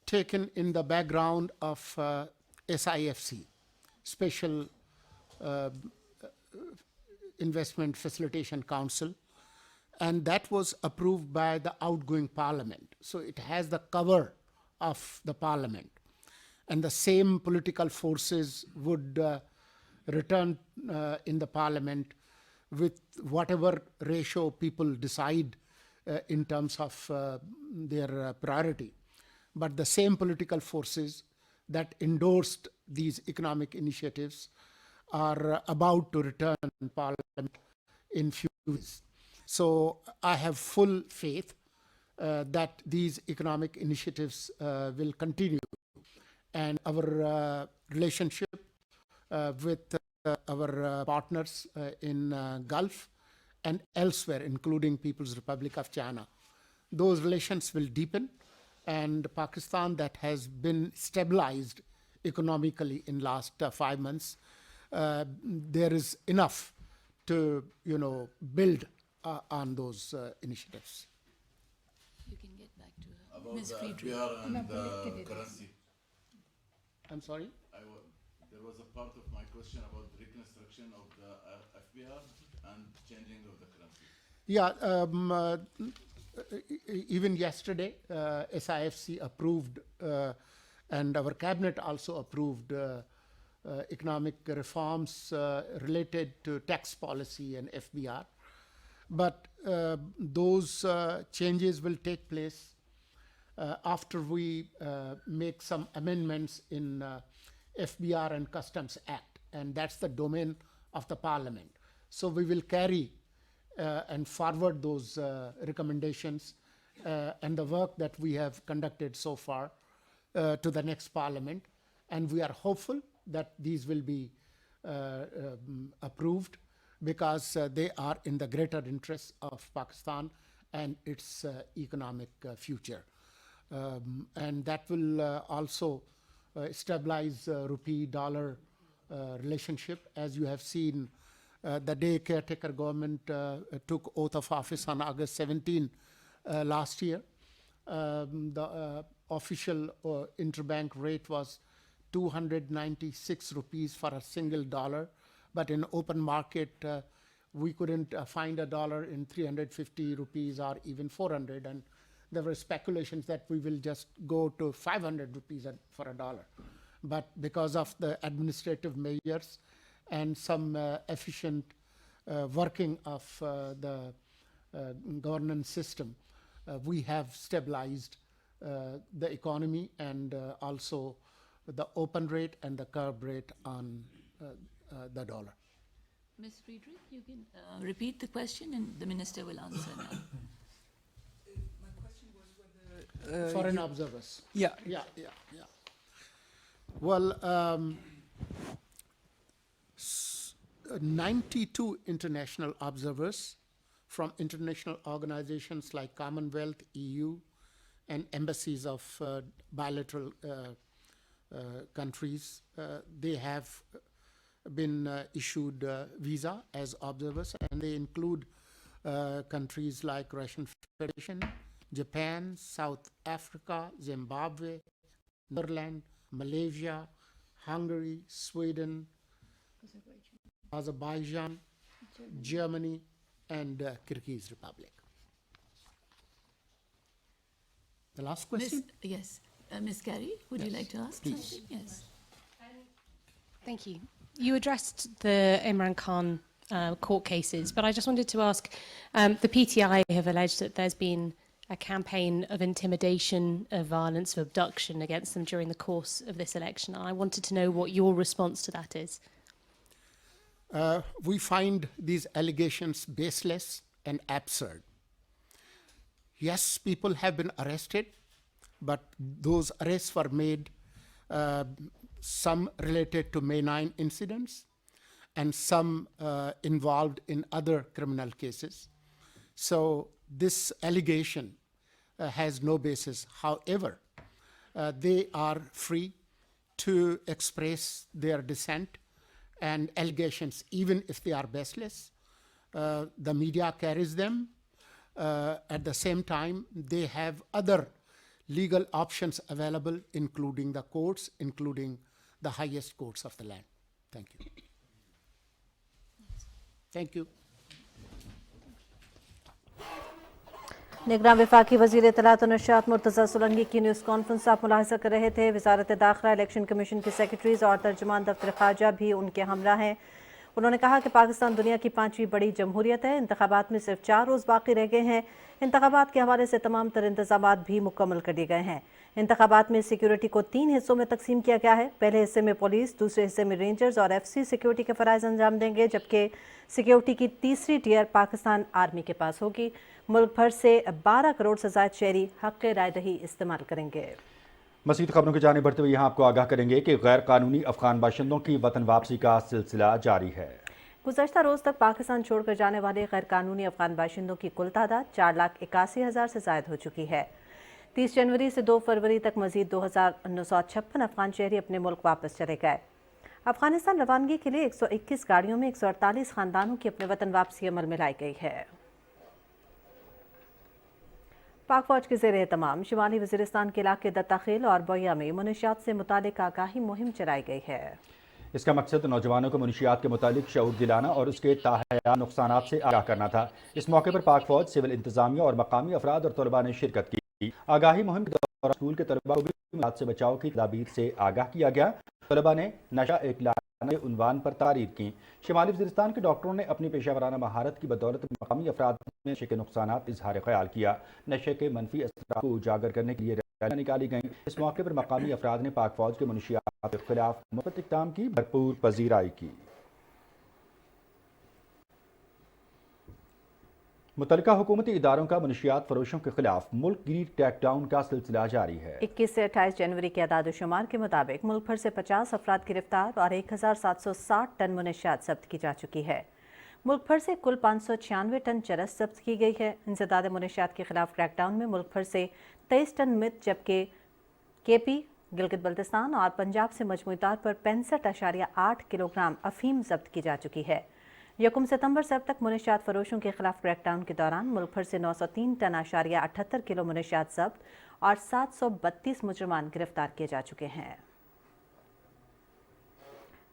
taken in the background of SIFC, Special Investment Facilitation Council, and that was approved by the outgoing parliament. So it has the cover of the parliament, and the same political forces would return in the parliament with whatever ratio people decide in terms of their priority. But the same political forces that endorsed these economic initiatives are about to return in parliament in few weeks. So I have full faith that these economic initiatives will continue, and our relationship with our partners in Gulf and elsewhere, including People's Republic of China, those relations will deepen, and Pakistan, that has been stabilized economically in last 5 months, there is enough to build on those initiatives. You can get back to her. About Ms. the Friedrich. FBR and the currency. I'm sorry? There was a part of my question about reconstruction of the FBR and changing of the currency. Yeah, even yesterday, SIFC approved, and our cabinet also approved economic reforms related to tax policy and FBR. But those changes will take place after we make some amendments in FBR and Customs Act, and that's the domain of the Parliament. So we will carry and forward those recommendations and the work that we have conducted so far to the next Parliament, and we are hopeful that these will be approved, because they are in the greater interest of Pakistan and its economic future. And that will also stabilize rupee-dollar relationship. As you have seen, the day caretaker government took oath of office on August 17 last year, the official interbank rate was 296 rupees for a single dollar, but in open market we couldn't find a dollar in 350 rupees or even 400, and there were speculations that we will just go to 500 rupees for a dollar. But because of the administrative measures and some efficient working of the governance system, we have stabilized the economy and also the open rate and the curb rate on the dollar. Ms. Friedrich, you can repeat the question and the minister will answer now. Foreign observers. Yeah. Well, 92 international observers from international organizations like Commonwealth, EU, and embassies of bilateral countries, they have been issued visa as observers, and they include countries like Russian Federation, Japan, South Africa, Zimbabwe, Netherlands, Malaysia, Hungary, Sweden, Azerbaijan, Germany, and Kyrgyz Republic. The last question? Yes. Ms. Gary, would you like to ask something? Yes. Thank you. You addressed the Imran Khan court cases, but I just wanted to ask, the PTI have alleged that there's been a campaign of intimidation, of violence, of abduction against them during the course of this election. And I wanted to know what your response to that is. We find these allegations baseless and absurd. Yes, people have been arrested, but those arrests were made, some related to May 9 incidents and some involved in other criminal cases. So this allegation has no basis. However, they are free to express their dissent and allegations, even if they are baseless. The media carries them. At the same time, they have other legal options available, including the courts, including the highest courts of the land. Thank you. Thank you. निगरान वफाकी वज़ीर इत्तलात और नशरियात मुर्तज़ा सोलंकी की news conference आप मुलाहिज़ा कर रहे थे। वज़ारत दाखिला, इलेक्शन कमीशन के सेक्रेटरीज़ और तर्जुमान दफ्तर ख़ारजा भी उनके हमरा हैं। उन्होंने कहा कि पाकिस्तान दुनिया की 5वीं बड़ी जमहूरियत है। इंतखाबात में सिर्फ 4 रोज़ बाकी रह गए हैं। इंतखाबात के हवाले से तमाम तर इंतजामात भी मुकम्मल कर दिए गए हैं। इंतखाबात में सिक्योरिटी को 3 हिस्सों में तकसीम किया गया है। पहले हिस्से में पुलिस, दूसरे हिस्से में रेंजर्स और FC सिक्योरिटी के फ़राइज़ अंजाम देंगे, जबकि सिक्योरिटी की तीसरी टियर पाकिस्तान आर्मी के पास होगी। मुल्क भर से 12 करोड़ से ज़ायद शहरी हक़ राय दही इस्तेमाल करेंगे। मज़ीद खबरों की जानिब बढ़ते हुए यहाँ आपको आगाह करेंगे कि गैर कानूनी अफगान बाशिंदों की वतन वापसी का सिलसिला जारी है। गुज़श्ता रोज़ तक पाकिस्तान छोड़कर जाने वाले गैर कानूनी अफगान बाशिंदों की कुल तादाद 4,81,000 से ज़ायद हो चुकी है। 30 जनवरी से 2 फरवरी तक मज़ीद 2,956 अफगान शहरी अपने मुल्क वापस चले गए। अफगानिस्तान रवानगी के लिए 121 गाड़ियों में 148 ख़ानदानों की अपने वतन वापसी अमल में लाई गई है। पाक फौज के ज़ेर एहतमाम शिमाली वज़ीरिस्तान के इलाके दत्ताखेल और बोया में मुनशियात से मुतालिक आगाही मुहिम चलाई गई है। इसका मकसद नौजवानों को मुनशियात के मुतालिक शऊर दिलाना और उसके ताहया नुकसानात से आगाह करना था। इस मौके पर पाक फौज, सिविल इंतजामिया और मकामी अफराद और तलबा ने शिरकत की। आगाही मुहिम के दौरान स्कूल के तलबा को भी हाथ से बचाव की तदाबीर से आगाह किया गया। तलबा ने नशा एक लाने उन्वान पर तारीफ की। शिमाली वज़ीरिस्तान के डॉक्टरों ने अपनी पेशा वराना महारत की बदौलत मकामी अफराद में नशे के नुकसानात इजहार ख्याल किया। नशे के मनफी असरात को उजागर करने के लिए रैलियां निकाली गईं। इस मौके पर मकामी अफराद ने पाक फौज के मुनशियात के खिलाफ मुफ़त इक़दाम की भरपूर पजीराई की। मुतल्लिका हुकूमती इदारों का मुनशियात फरोशों के खिलाफ मुल्क गिरी टैकडाउन का सिलसिला जारी है। 21 से 28 जनवरी के अदाद शुमार के मुताबिक मुल्क भर से 50 अफराद गिरफ्तार और 1760 टन मुनशियात जब्त की जा चुकी है। मुल्क भर से कुल 596 टन चरस जब्त की गई है। इंसदाद मुनशियात के खिलाफ क्रैकडाउन में मुल्क भर से 23 टन मिर्च, जबकि KP, गिलगित बल्तिस्तान और पंजाब से मजमूई तौर पर 65.8 किलोग्राम अफीम जब्त की जा चुकी है। 1 सितंबर से अब तक मुनशियात फरोशों के खिलाफ क्रैकडाउन के दौरान मुल्क भर से 903 टन आशारिया 78 किलो मुनशियात जब्त और 732 मुजरमान गिरफ्तार किए जा चुके हैं।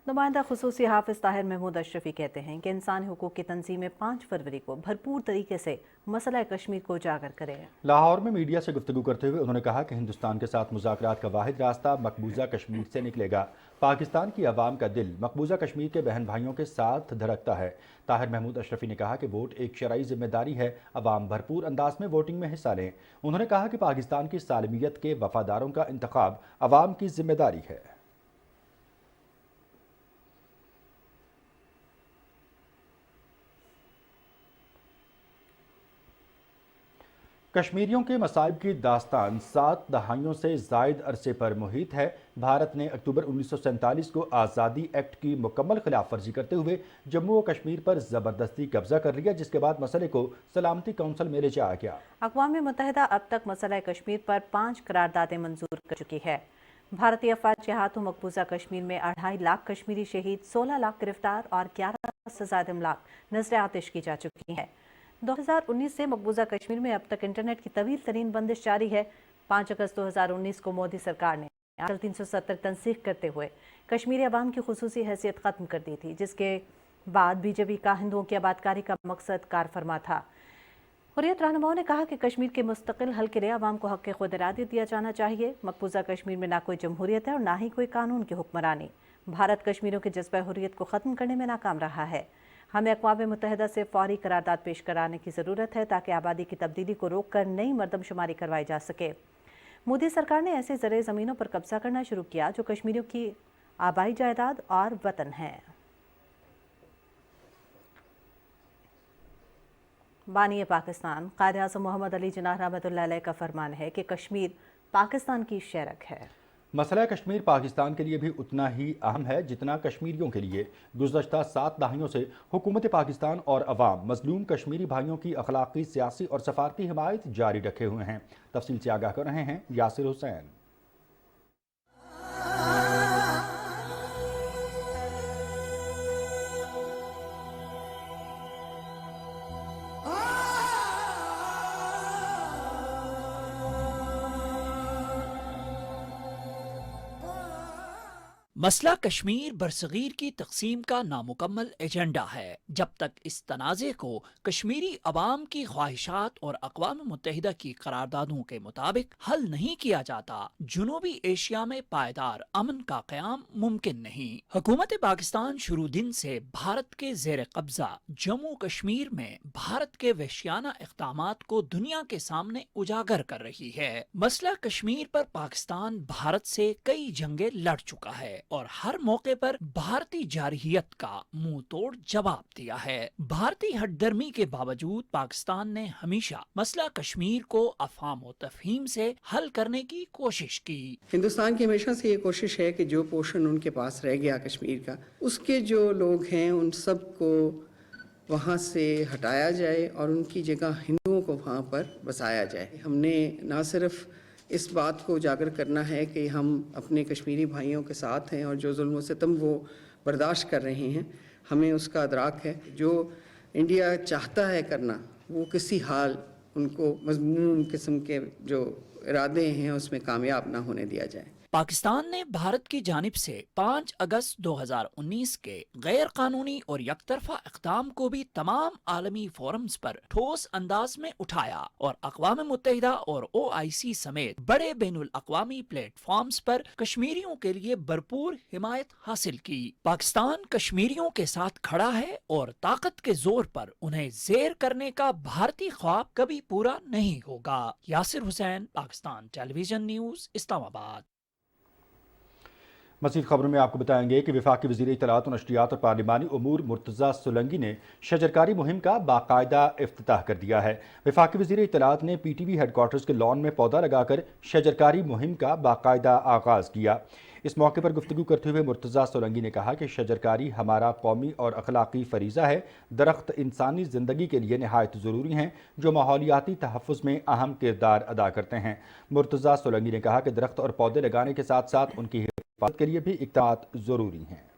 नुमाइंदा खुसूसी हाफिज ताहिर महमूद अशरफी कहते हैं कि इंसानी हुकूक की तंजीमें 5 फरवरी को भरपूर तरीके से मसला कश्मीर को उजागर करें। लाहौर में मीडिया से गुफ्तगू करते हुए उन्होंने कहा कि हिंदुस्तान के साथ मुज़ाकरात का वाहिद रास्ता मकबूजा कश्मीर से निकलेगा। पाकिस्तान की आवाम का दिल मकबूजा कश्मीर के बहन भाइयों के साथ धड़कता है। ताहिर महमूद अशरफी ने कहा कि वोट एक शरई जिम्मेदारी है, अवाम भरपूर अंदाज में वोटिंग में हिस्सा लें। उन्होंने कहा कि पाकिस्तान की सालमियत के वफादारों का इंतखाब अवाम की जिम्मेदारी है। कश्मीरियों के मसाइब की दास्तान 7 दहाइयों से ज़ायद अरसे पर मुहित है। भारत ने अक्टूबर 1947 को आज़ादी एक्ट की मुकम्मल खिलाफ वर्जी करते हुए जम्मू और कश्मीर पर ज़बरदस्ती कब्जा कर लिया, जिसके बाद मसले को सलामती काउंसिल में ले जाया गया। अक़वाम मुत्तहिदा अब तक मसला कश्मीर पर 5 करारदादें मंजूर कर चुकी है। भारतीय अफवाज के हाथों मकबूजा कश्मीर में 2.5 लाख कश्मीरी शहीद, 16 लाख गिरफ्तार और 11 से ज़्यादा इमलाक नज़र आतिश की जा चुकी है। 2019 से मकबूजा कश्मीर में अब तक इंटरनेट की तवील तरीन बंदिश जारी है। 5 अगस्त 2019 को मोदी सरकार ने आर्टिकल 370 तनसीख करते हुए कश्मीरी अवाम की खुसूसी हैसियत ख़त्म कर दी थी, जिसके बाद बीजेपी का हिंदुओं की आबादकारी का मकसद कार फरमा था। हुर्रियत रहनुमाओं ने कहा कि कश्मीर के मुस्तकिल हल के लिए अवाम को हक़ खुद इरादी दिया जाना चाहिए। मकबूजा कश्मीर में ना कोई जमहूरियत है और ना ही कोई कानून की हुक्मरानी। भारत कश्मीरियों के जज्बा हुर्रियत को ख़त्म करने में नाकाम रहा है। हमें अक़वाम मुत्तहिदा से फौरी करारदाद पेश कराने की ज़रूरत है ताकि आबादी की तब्दीली को रोक कर नई मरदमशुमारी करवाई जा सके। मोदी सरकार ने ऐसे ज़रे ज़मीनों पर कब्जा करना शुरू किया जो कश्मीरियों की आबाई जायदाद और वतन है। बानी पाकिस्तान कायद आज़म मोहम्मद अली जिन्नाह रहमतुल्लाह अलैह का फरमान है कि कश्मीर पाकिस्तान की शरक है। मसला कश्मीर पाकिस्तान के लिए भी उतना ही अहम है जितना कश्मीरियों के लिए। गुज़श्ता 7 दहाइयों से हुकूमत पाकिस्तान और अवाम मजलूम कश्मीरी भाइयों की अखलाकी, सियासी और सफारती हिमायत जारी रखे हुए हैं। तफसील से आगाह कर रहे हैं यासिर हुसैन। मसला कश्मीर बरसगीर की तकसीम का नामुकम्मल एजेंडा है। जब तक इस तनाज़े को कश्मीरी अवाम की ख्वाहिशात और अक़वाम मुत्तहिदा की करारदादों के मुताबिक हल नहीं किया जाता, जुनूबी एशिया में पायदार अमन का क़याम मुमकिन नहीं। हुकूमत पाकिस्तान शुरू दिन से भारत के ज़ेर कब्जा जम्मू कश्मीर में भारत के वहशियाना इक़दामात को दुनिया के सामने उजागर कर रही है। मसला कश्मीर पर पाकिस्तान भारत से कई जंगें लड़ चुका है और हर मौके पर भारतीय जारहियत का मुंह तोड़ जवाब दिया है। भारतीय हटदर्मी के बावजूद पाकिस्तान ने हमेशा मसला कश्मीर को अफहाम और तफहीम से हल करने की कोशिश की। हिंदुस्तान की हमेशा से ये कोशिश है कि जो पोर्शन उनके पास रह गया कश्मीर का, उसके जो लोग हैं उन सब को वहाँ से हटाया जाए और उनकी जगह हिंदुओं को वहाँ पर बसाया जाए। हमने ना सिर्फ इस बात को उजागर करना है कि हम अपने कश्मीरी भाइयों के साथ हैं और जो जुल्म व सितम वो बर्दाश्त कर रहे हैं, हमें उसका अदराक है। जो इंडिया चाहता है करना, वो किसी हाल उनको मज़मूम किस्म के जो इरादे हैं उसमें कामयाब ना होने दिया जाए। पाकिस्तान ने भारत की जानिब से 5 अगस्त 2019 के गैर कानूनी और यकतरफा इक़दाम को भी तमाम आलमी फोरम्स पर ठोस अंदाज में उठाया और अक़वाम मुत्तहिदा और OIC समेत बड़े बैनुल अक़वामी प्लेटफॉर्म्स पर कश्मीरियों के लिए भरपूर हिमायत हासिल की। पाकिस्तान कश्मीरियों के साथ खड़ा है और ताकत के जोर पर उन्हें ज़ेर करने का भारतीय ख्वाब कभी पूरा नहीं होगा। Yasir Hussain, Pakistan television news, Islamabad. मज़ीद खबरों में आपको बताएंगे कि वफाकी वज़ीर इत्तलात और नशरियात और पार्लिमानी उमूर मुर्तज़ा सोलंकी ने शजरकारी मुहिम का बाकायदा इफ्तिताह कर दिया है। वफाकी वज़ीर इत्तलात ने PTV हेडक्वार्टर्स के लॉन में पौधा लगाकर शजरकारी मुहिम का बाकायदा आगाज़ किया। इस मौके पर गुफ्तगू करते हुए मुर्तज़ा सोलंकी ने कहा कि शजरकारी हमारा कौमी और अखलाकी फरीज़ा है। दरख्त इंसानी ज़िंदगी के लिए नहायत ज़रूरी हैं, जो माहौलियाती तहफ़्फ़ुज़ में अहम किरदार अदा करते हैं। मुर्तज़ा सोलंकी ने कहा कि दरख्त और पौधे लगाने के साथ साथ उनकी हिफाज़त के लिए भी इक़दात ज़रूरी हैं।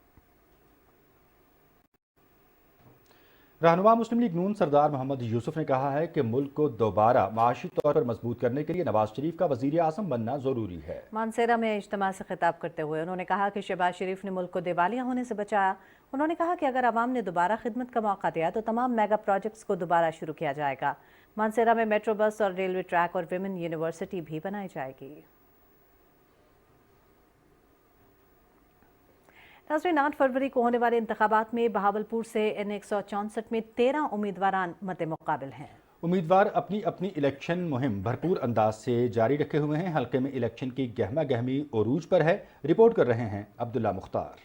रहनुमा मुस्लिम लीग नून सरदार मोहम्मद यूसुफ ने कहा है कि मुल्क को दोबारा माशी तौर पर मजबूत करने के लिए नवाज शरीफ का वज़ीर आज़म बनना ज़रूरी है। मानसेरा में इज्तिमा से खिताब करते हुए उन्होंने कहा कि शहबाज शरीफ ने मुल्क को दिवालिया होने से बचाया। उन्होंने कहा कि अगर आवाम ने दोबारा खिदमत का मौका दिया तो तमाम मेगा प्रोजेक्ट्स को दोबारा शुरू किया जाएगा। मानसेरा में मेट्रो बस और रेलवे ट्रैक और विमेन यूनिवर्सिटी भी बनाई जाएगी। नाज़रीन, 8 फरवरी को होने वाले इंतखाबात में बहावलपुर से N164 में 13 उम्मीदवारान मद्दे मुकाबिल हैं। उम्मीदवार अपनी अपनी इलेक्शन मुहिम भरपूर अंदाज से जारी रखे हुए हैं। हल्के में इलेक्शन की गहमा गहमी उरूज पर है। रिपोर्ट कर रहे हैं अब्दुल्ला मुख्तार।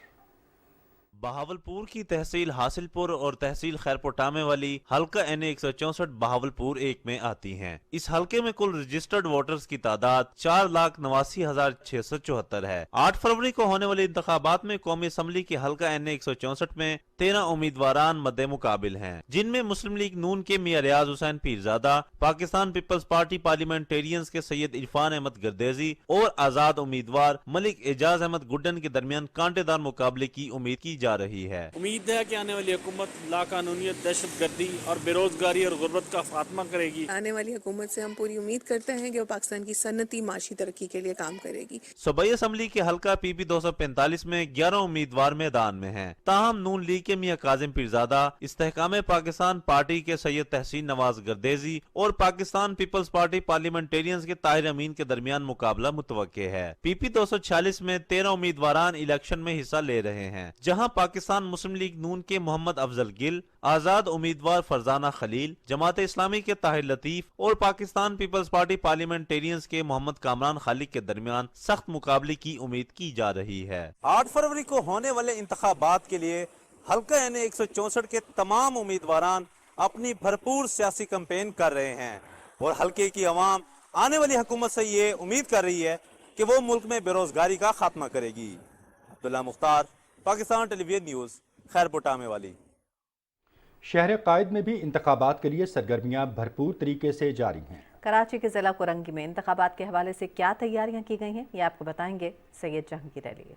बहावलपुर की तहसील हासिलपुर और तहसील खैरपुटामे वाली हल्का N164 बहावलपुर 1 में आती हैं। इस हल्के में कुल रजिस्टर्ड वोटर्स की तादाद 4,89,674 है। 8 फरवरी को होने वाले इंतखाबात में कौमी असम्बली की हल्का N164 में 13 उम्मीदवारान मद्दे मुकाबिल हैं, जिनमें मुस्लिम लीग नून के मियां Riaz Hussain Pirzada, Pakistan peoples party parliamentarians के सैयद इरफान अहमद गर्देजी और आजाद उम्मीदवार मलिक एजाज अहमद गुड्डन के दरमियान कांटेदार मुकाबले की उम्मीद की जा रही है। उम्मीद है कि आने वाली हुकूमत लाकानूनियत, दहशतगर्दी और बेरोजगारी और गुर्बत का खात्मा करेगी। आने वाली हुकूमत से हम पूरी उम्मीद करते हैं कि वो पाकिस्तान की सन्नती माशी तरक्की के लिए काम करेगी। सूबाई असम्बली के हल्का PP 245 में 11 उम्मीदवार मैदान में हैं। ताहम नून लीग के मियां काजिम पीरजादा, इस्तेहकाम पाकिस्तान पार्टी के सैयद तहसीन नवाज गर्देजी और पाकिस्तान पीपल्स पार्टी पार्लियामेंटेरियंस के ताहिर अमीन के दरमियान मुकाबला मुतवक्के है। PP 246 में 13 उम्मीदवारान इलेक्शन में हिस्सा ले रहे हैं, जहां पाकिस्तान मुस्लिम लीग नून के मोहम्मद अफजल गिल, आजाद उम्मीदवार फरजाना खलील, जमात इस्लामी के ताहिर लतीफ और पाकिस्तान पीपल्स पार्टी पार्लियामेंटेरियंस के मोहम्मद कामरान खालिक के दरमियान सख्त मुकाबले की उम्मीद की जा रही है। 8 फरवरी को होने वाले इंतखाबात के लिए हल्का N164 के तमाम उम्मीदवारान अपनी भरपूर सियासी कैंपेन कर रहे हैं और हल्के की आवाम आने वाली हुकूमत से ये उम्मीद कर रही है कि वो मुल्क में बेरोजगारी का खात्मा करेगी। अब्दुल्ला मुख्तार, पाकिस्तान टेलीविजन न्यूज़, खैरपुटा में वाली। शहर कायद में भी इंतखाबात के लिए सरगर्मियां भरपूर तरीके से जारी हैं। कराची के ज़िला कुरंगी में इंतखाबात के हवाले से क्या तैयारियां की गई हैं, ये आपको बताएंगे सैयद जहांगीर अली।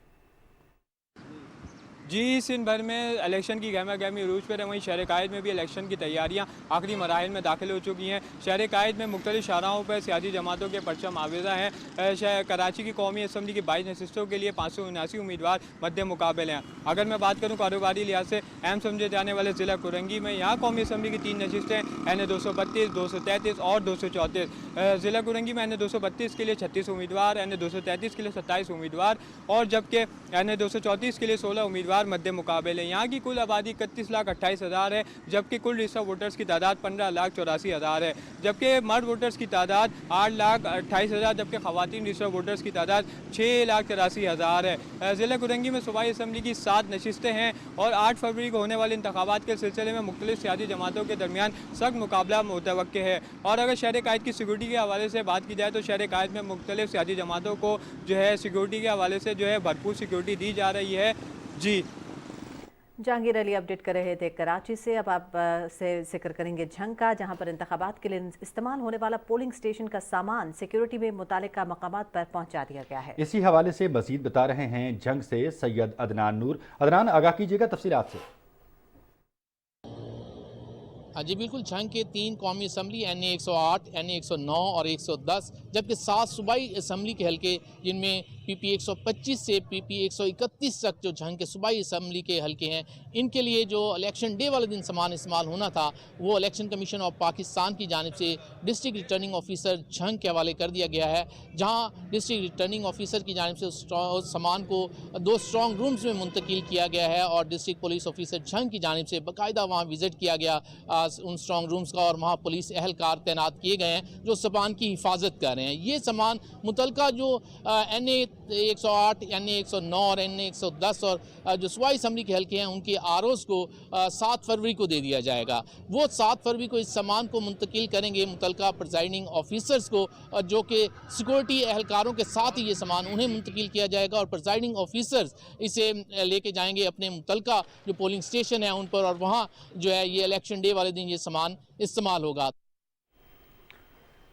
जी, सिंध भर में इलेक्शन की गहमा गहमी उरूज पर है, वहीं शहर कायद में भी इलेक्शन की तैयारियां आखिरी मराहिल में दाखिल हो चुकी हैं। शहर कायद में मुख्तलिफ शाहराहों पर सियासी जमातों के परचम आवेज़ा हैं। कराची की कौमी असम्बली की 22 नशिस्तों के लिए 579 उम्मीदवार मद्दे मुकाबले हैं। अगर मैं बात करूँ कारोबारी लिहाज से अहम समझे जाने वाले ज़िला कुरंगी में, यहाँ कौमी असम्बली की 3 नशिस्तें NA 232, 233 और 234। ज़िला कुरंगी में NA 232 के लिए 36 उम्मीदवार, NA 233 के लिए 27 उम्मीदवार और जबकि NA 234 के लिए 16 उम्मीदवार मद्दे मुकाबले। यहाँ की कुल आबादी 31,28,000 है, जबकि कुल रजिस्टर्ड वोटर्स की तादाद 15,84,000 है, जबकि मर्द वोटर्स की तादाद 8,28,000, जबकि खवातीन रजिस्टर्ड वोटर्स की तादाद 6,84,000 है। ज़िला कुरंगी में सूबाई असम्बली की 7 नशिस्तें हैं और 8 फरवरी को होने वाले इंतखाबात के सिलसिले में मुख्तलिफ सियासी जमातों के दरमियान सख्त मुकाबला मुतवक्के है। और अगर शहर कायद की सिक्योरिटी के हवाले से बात की जाए तो शहर कायद में मुख्तलिफ सियासी जमातों को जो है सिक्योरिटी के हवाले से जो है भरपूर सिक्योरिटी दी जा रही है। जी, जहांगीर अली अपडेट कर रहे थे कराची से। अब आप से जिक्र करेंगे झंग का, जहां पर इंतखाबात के लिए इस्तेमाल होने वाला पोलिंग स्टेशन का सामान सिक्योरिटी में मुतालिका मकामात पर पहुंचा दिया गया है। इसी हवाले से मजीद बता रहे हैं झंग से सैयद अदनान नूर। अदनान, आगाह कीजिएगा तफसीलात से। जी बिल्कुल, झंग के 3 कौमी असम्बली NA 108, NA 109 और 110, जबकि 7 सूबाई असम्बली के हल्के जिनमें PP 125 से PP 131 तक जो झंग के सूबाई असम्बली के हल्के हैं, इनके लिए जो इलेक्शन डे वाले दिन सामान इस्तेमाल होना था वो इलेक्शन कमीशन ऑफ पाकिस्तान की जानिब से डिस्ट्रिक्ट रिटर्निंग ऑफिसर झंग के हवाले कर दिया गया है, जहाँ डिस्ट्रिक्ट रिटर्निंग ऑफिसर की जानिब से उस सामान को 2 स्ट्रॉन्ग रूम्स में मुंतकिल किया गया है और डिस्ट्रिक्ट पुलिस ऑफिसर झंग की जानिब से बाकायदा वहाँ विजिट किया गया उन स्ट्रॉन्ग रूम्स का और वहाँ पुलिस एहलकार तैनात किए गए हैं जो सामान की हिफाजत कर रहे हैं। ये सामान मुतलका जो NA 108, NA 109 और NA 110 और जो सूबाई असम्बली के हल्के हैं उनके ROs को 7 फरवरी को दे दिया जाएगा। वो 7 फरवरी को इस सामान को मुंतकिल करेंगे मुतलका प्रिजाइडिंग ऑफिसर्स को, जो कि सिक्योरिटी एहलकारों के साथ ही ये सामान उन्हें मुंतकिल किया जाएगा और प्रिजाइडिंग ऑफिसर्स इसे लेके जाएंगे अपने मुतलका जो पोलिंग स्टेशन है उन पर और वहाँ जो है ये इलेक्शन डे वाले दिन ये सामान इस्तेमाल होगा।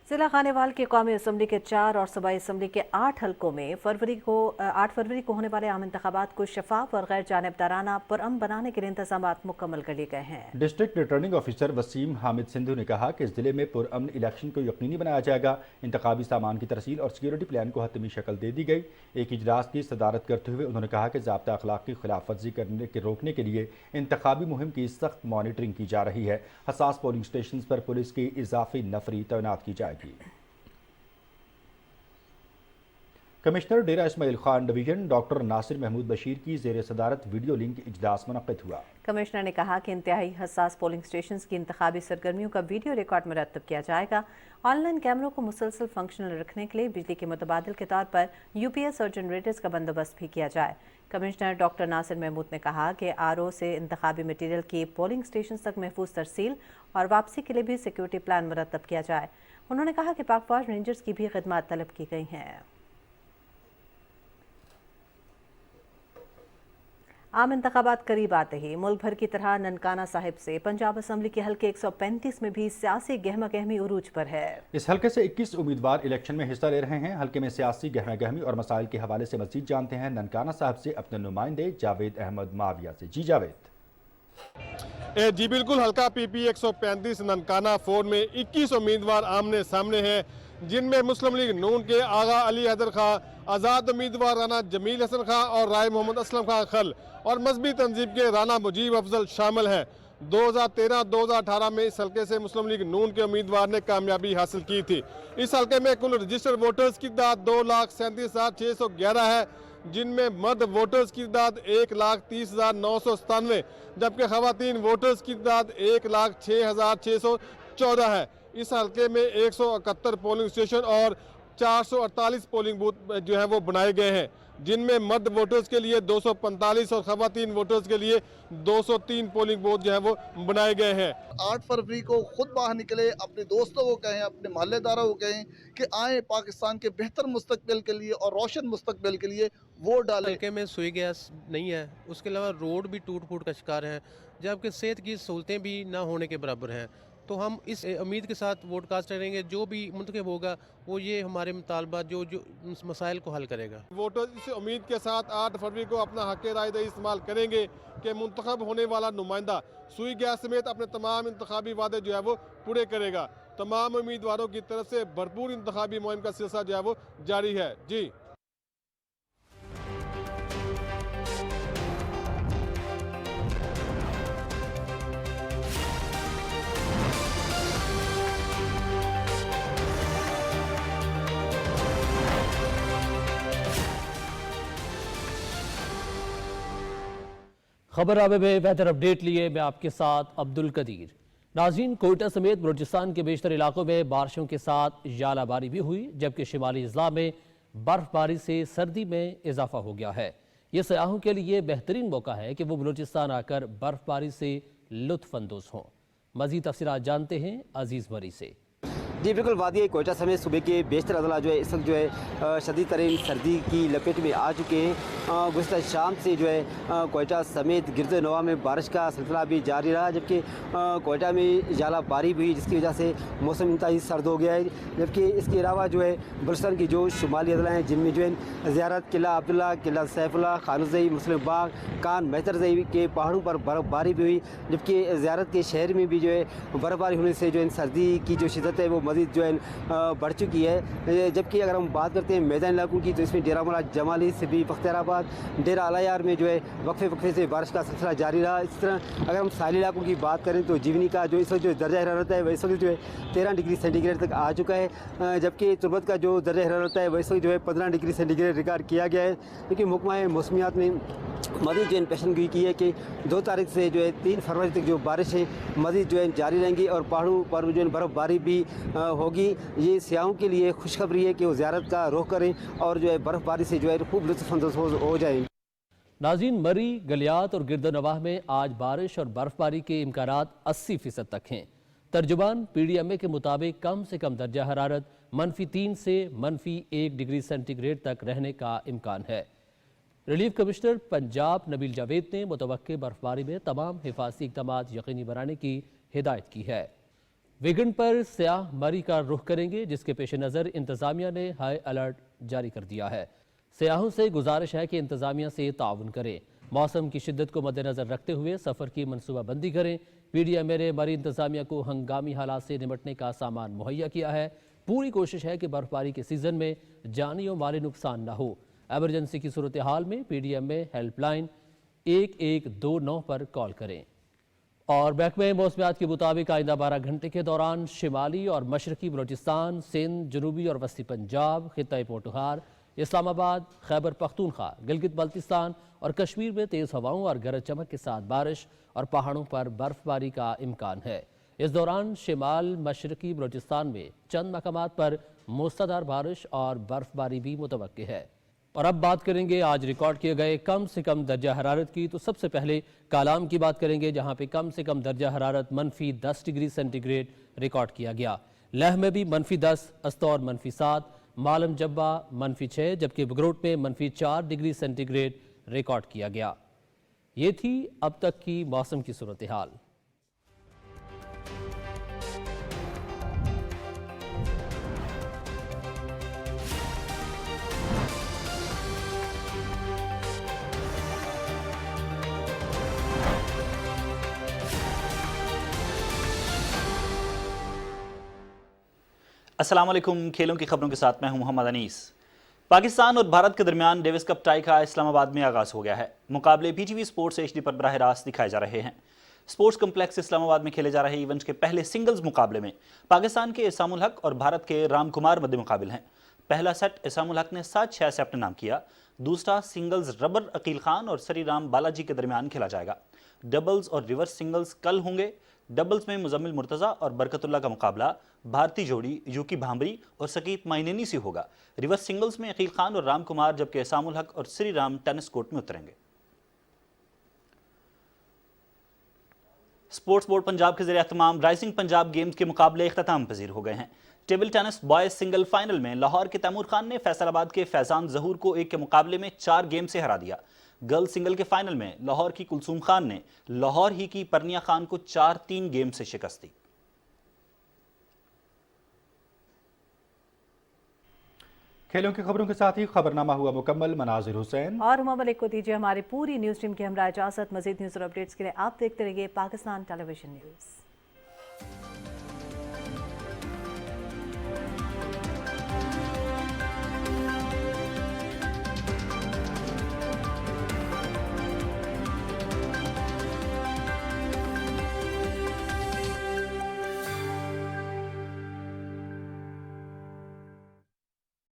जिला खानेवाल के कौमी असम्बली के 4 और सूबाई असम्बली के 8 हल्कों में 8 फरवरी को होने वाले आम इंतखाबात को शफाफ और गैर जानिबदाराना पुरअमन बनाने के लिए इंतजाम मुकम्मल कर लिए गए हैं। District returning officer Waseem Hamid Sindhu ने कहा कि इस जिले में पुरअमन इलेक्शन को यकीनी बनाया जाएगा। इंतखाबी सामान की तरसील और सिक्योरिटी प्लान को हतमी शक्ल दे दी गई। एक इजलास की सदारत करते हुए उन्होंने कहा कि ज़ाब्ता अखलाक की खिलाफ वर्जी करने के रोकने के लिए इंतखाबी मुहिम की सख्त मॉनिटरिंग की जा रही है। हसास पोलिंग स्टेशन पर पुलिस की इजाफी नफरी तैनात की जाएगी। कमिश्नर डेरा इस्माइल खान डिवीजन डॉक्टर नासिर महमूद बशीर की ज़ेर सदारत वीडियो लिंक इजलास मुनक़्क़िद हुआ। कमिश्नर ने कहा कि इंतहाई हसास पोलिंग स्टेशन की इंतखाबी सरगर्मियों का वीडियो रिकॉर्ड मुरतब किया जाएगा। ऑनलाइन कैमरों को मुसलसल फंक्शनल रखने के लिए बिजली के मुतबादिल के तौर पर UPS और जनरेटर्स का बंदोबस्त भी किया जाए। कमिश्नर डॉक्टर नासिर महमूद ने कहा कि RO से इंतखाबी मटीरियल की पोलिंग स्टेशन तक महफूज तरसील और वापसी के लिए भी सिक्योरिटी प्लान मुरतब किया जाए। उन्होंने कहा कि पाक फौज रेंजर्स की भी खिदमत तलब की गई हैं। आम इंतखाबात करीब आते ही मुल्क भर की तरह ननकाना साहिब से पंजाब असम्बली के हल्के 135 में भी सियासी गहमा गहमी उरूज पर है। इस हल्के से 21 उम्मीदवार इलेक्शन में हिस्सा ले रहे हैं। हल्के में सियासी गहमा गहमी और मसाइल के हवाले से मजीद जानते हैं ननकाना साहिब से अपने नुमाइंदे जावेद अहमद माविया से। जी जावेद। जी बिल्कुल, हल्का PP 135 ननकाना 4 में 21 उम्मीदवार आमने सामने हैं, जिनमें मुस्लिम लीग नून के आगा अली हैदर खां, आज़ाद उम्मीदवार राना जमील हसन खां और राय मोहम्मद असलम खां खल और मजहबी तंजीब के राना मुजीब अफजल शामिल हैं। 2013-2018 में इस हल्के से मुस्लिम लीग नून के उम्मीदवार ने कामयाबी हासिल की थी। इस हल्के में कुल रजिस्टर्ड वोटर्स की तादाद 2,37,611 है, जिनमें मर्द वोटर्स की तादाद 1,30,997, जबकि खवातीन वोटर्स की तादाद 1,06,614 है। इस हल्के में 171 पोलिंग स्टेशन और 448 पोलिंग बूथ जो है वो बनाए गए हैं। जिनमें मर्द वोटर्स के लिए 245 और खवातीन वोटर्स के लिए 203 पोलिंग बूथ जो है वो बनाए गए हैं। 8 फरवरी को खुद बाहर निकले, अपने दोस्तों को कहें, अपने मोहल्लेदारों को कहें कि आए पाकिस्तान के बेहतर मुस्तकबिल के लिए और रोशन मुस्तकबिल के लिए वोट डालें। हल्के में सुई गैस नहीं है, उसके अलावा रोड भी टूट फूट का शिकार है, जबकि सेहत की सहूलतें भी ना होने के बराबर हैं। तो हम इस उम्मीद के साथ वोट कास्ट करेंगे जो भी मुंतखब होगा वो ये हमारे मुतालबा जो मसाइल को हल करेगा। वोटर इस उम्मीद के साथ 8 फरवरी को अपना हक राय दही इस्तेमाल करेंगे कि मुंतखब होने वाला नुमाइंदा सुई गैस समेत अपने तमाम इंतखाबी वादे जो है वो पूरे करेगा। तमाम उम्मीदवारों की तरफ से भरपूर इंतखाबी मुहिम का सिलसिला जो है वो जारी है। जी खबर आवे में बेहतर अपडेट लिए मैं आपके साथ अब्दुल कदीर। नाज़रीन, कोयटा समेत बलूचिस्तान के बेशतर इलाकों में बारिशों के साथ यालाबारी भी हुई, जबकि शिमाली अजला में बर्फबारी से सर्दी में इजाफा हो गया है। ये सयाहों के लिए बेहतरीन मौका है कि वो बलूचिस्तान आकर बर्फबारी से लुत्फ अंदोज हों। मज़ीद तफसीलात जानते हैं अजीज़ मरी से। जी बिल्कुल, वादी कोयटा समेत सूबे के बेशतर अजला जो है इस वक्त जो है शदीद तरीन सर्दी की लपेट में आ चुके हैं। गुज़श्ता शाम से जो है कोयटा समेत गिरद नवा में बारिश का सिलसिला भी जारी रहा, जबकि कोयटा में यालाबारी भी हुई जिसकी वजह से मौसम इंतहाई सर्द हो गया है। जबकि इसके अलावा जो है बलूचिस्तान की जो शुमाली अजला हैं जिनमें जो है ज़ियारत, किला अब्दुल्ला, किला सैफुल्ला, खानुज़ई, मुस्लिम बाग, कान मेहतरज़ई के पहाड़ों पर बर्फ़बारी भी हुई, जबकि ज़ियारत के शहर में भी जो है बर्फ़बारी होने से जो है सर्दी की जो शिद्दत है वो मज़ीद जो है बढ़ चुकी है। जबकि अगर हम बात करते हैं मैदान इलाकों की तो इसमें डेरा मुला जमाली से भी बख्तियाराबाद, डेरा अलायार में जो है वक्फे से बारिश का सिलसिला जारी रहा। इस तरह अगर हम साहिल इलाकों की बात करें तो जीवनी का जो इस वक्त जो दर्जा हरारत है वह इस वक्त जो है 13 डिग्री सेंटीग्रेड तक आ चुका है, जबकि तुर्बत का जो दर्जा हरारत है वह इस वक्त जो है 15 डिग्री सेंटीग्रेड रिकॉर्ड किया गया है। क्योंकि महकमा मौसमियात ने मज़ीद जो पेशन गोई की है कि 2 तारीख से जो है 3 फरवरी तक जो बारिशें मज़ीद जो है जारी रहेंगी और पहाड़ों पर जो है बर्फ़बारी भी होगी। ये सियाहों के लिए खुशखबरी है कि वो ज़ियारत का रुख करें और जो है बर्फ़बारी से जो है खूब लुत्फ़अंदोज़ हो जाएंगे। नाज़रीन, मरी, गलियात और गिरदनवाह में आज बारिश और बर्फ़बारी के इम्कानात 80% तक हैं। तर्जुमान PDMA के मुताबिक कम से कम दर्जा हरारत -3 से -1 डिग्री सेंटीग्रेड तक रहने का इम्कान है। रिलीफ कमिश्नर पंजाब नबील जावेद ने मुतवक्के बर्फबारी में तमाम हिफाजती इक़दामात यकीनी बनाने की हिदायत की है। वीकेंड पर सयाह मरी का रुख करेंगे, जिसके पेश नज़र इंतज़ामिया ने हाई अलर्ट जारी कर दिया है। सयाहों से गुजारिश है कि इंतज़ामिया से ताउन करें, मौसम की शिद्दत को मद्देनज़र रखते हुए सफ़र की मनसूबाबंदी करें। PDMA ने मरी इंतज़ामिया को हंगामी हालात से निपटने का सामान मुहैया किया है। पूरी कोशिश है कि बर्फबारी के सीज़न में जानी और माली नुकसान न हो। एमरजेंसी की सूरत हाल में PDMA हेल्पलाइन 1129 पर कॉल करें। और महकमे मौसमियात के मुताबिक आइंदा 12 घंटे के दौरान शिमाली और मशरकी बलूचिस्तान, सिंध, जनूबी और वस्ती पंजाब, खित्ता पोटहार, इस्लामाबाद, खैबर पख्तूनख्वा, गिलगित बल्तिस्तान और कश्मीर में तेज़ हवाओं और गरज चमक के साथ बारिश और पहाड़ों पर बर्फबारी का इम्कान है। इस दौरान शिमाल मशरकी बलूचिस्तान में चंद मकामात पर मूसलाधार बारिश और बर्फबारी भी मुतवक्के है। और अब बात करेंगे आज रिकॉर्ड किए गए कम से कम दर्जा हरारत की। तो सबसे पहले कालाम की बात करेंगे, जहां पे कम से कम दर्जा हरारत -10 डिग्री सेंटीग्रेड रिकॉर्ड किया गया। लह में भी -10, अस्तौर -7, मालम जब्बा -6, जबकि बगरोट में -4 डिग्री सेंटीग्रेड रिकॉर्ड किया गया। ये थी अब तक की मौसम की सूरत हाल। अस्सलाम वालेकुम। खेलों की खबरों के साथ मैं हूं मोहम्मद अनीस। पाकिस्तान और भारत के दरमियान डेविस कप टाई का इस्लामाबाद में आगाज़ हो गया है। मुकाबले PTV स्पोर्ट्स HD पर बराह रास्त दिखाए जा रहे हैं। स्पोर्ट्स कम्प्लेक्स इस्लामाबाद में खेले जा रहे इवेंट के पहले सिंगल्स मुकाबले में पाकिस्तान के इसामुल हक और भारत के राम कुमार मध्य मुकाबिल हैं। पहला सेट इसामुल हक ने 7-6 से अपने नाम किया। दूसरा सिंगल्स रबर अकील खान और सरी राम बालाजी के दरमियान खेला जाएगा। डबल्स और रिवर्स सिंगल्स कल होंगे। डबल्स में मुजम्मिल मुर्तज़ा और बरकतुल्लाह का मुकाबला भारतीय जोड़ी यूकी भांबरी और सकीत माइनेनी से होगा। रिवर्स सिंगल्स में अकील खान और राम कुमार, जबकि एहसामुल हक और श्री राम टेनिस कोर्ट में उतरेंगे। स्पोर्ट्स बोर्ड पंजाब के ज़रिए एहतमाम राइजिंग पंजाब गेम्स के मुकाबले इख्तिताम पजीर हो गए हैं। Table tennis boys single final में लाहौर के तैमूर खान ने फैसलाबाद के फैजान जहूर को 1 के मुकाबले में 4 गेम से हरा दिया। गर्ल्स सिंगल के फाइनल में लाहौर की कुलसूम खान ने लाहौर ही की परनिया खान को 4-3 गेम से शिकस्त दी। खेलों की खबरों के साथ ही खबरनामा हुआ मुकम्मल। मनाजिर हुसैन और हुमा मलिक को दीजिए हमारी पूरी न्यूज़ टीम की हमरा इजाज़त। मज़ीद न्यूज़ और अपडेट्स के लिए आप देखते रहिए पाकिस्तान टेलीविजन न्यूज़।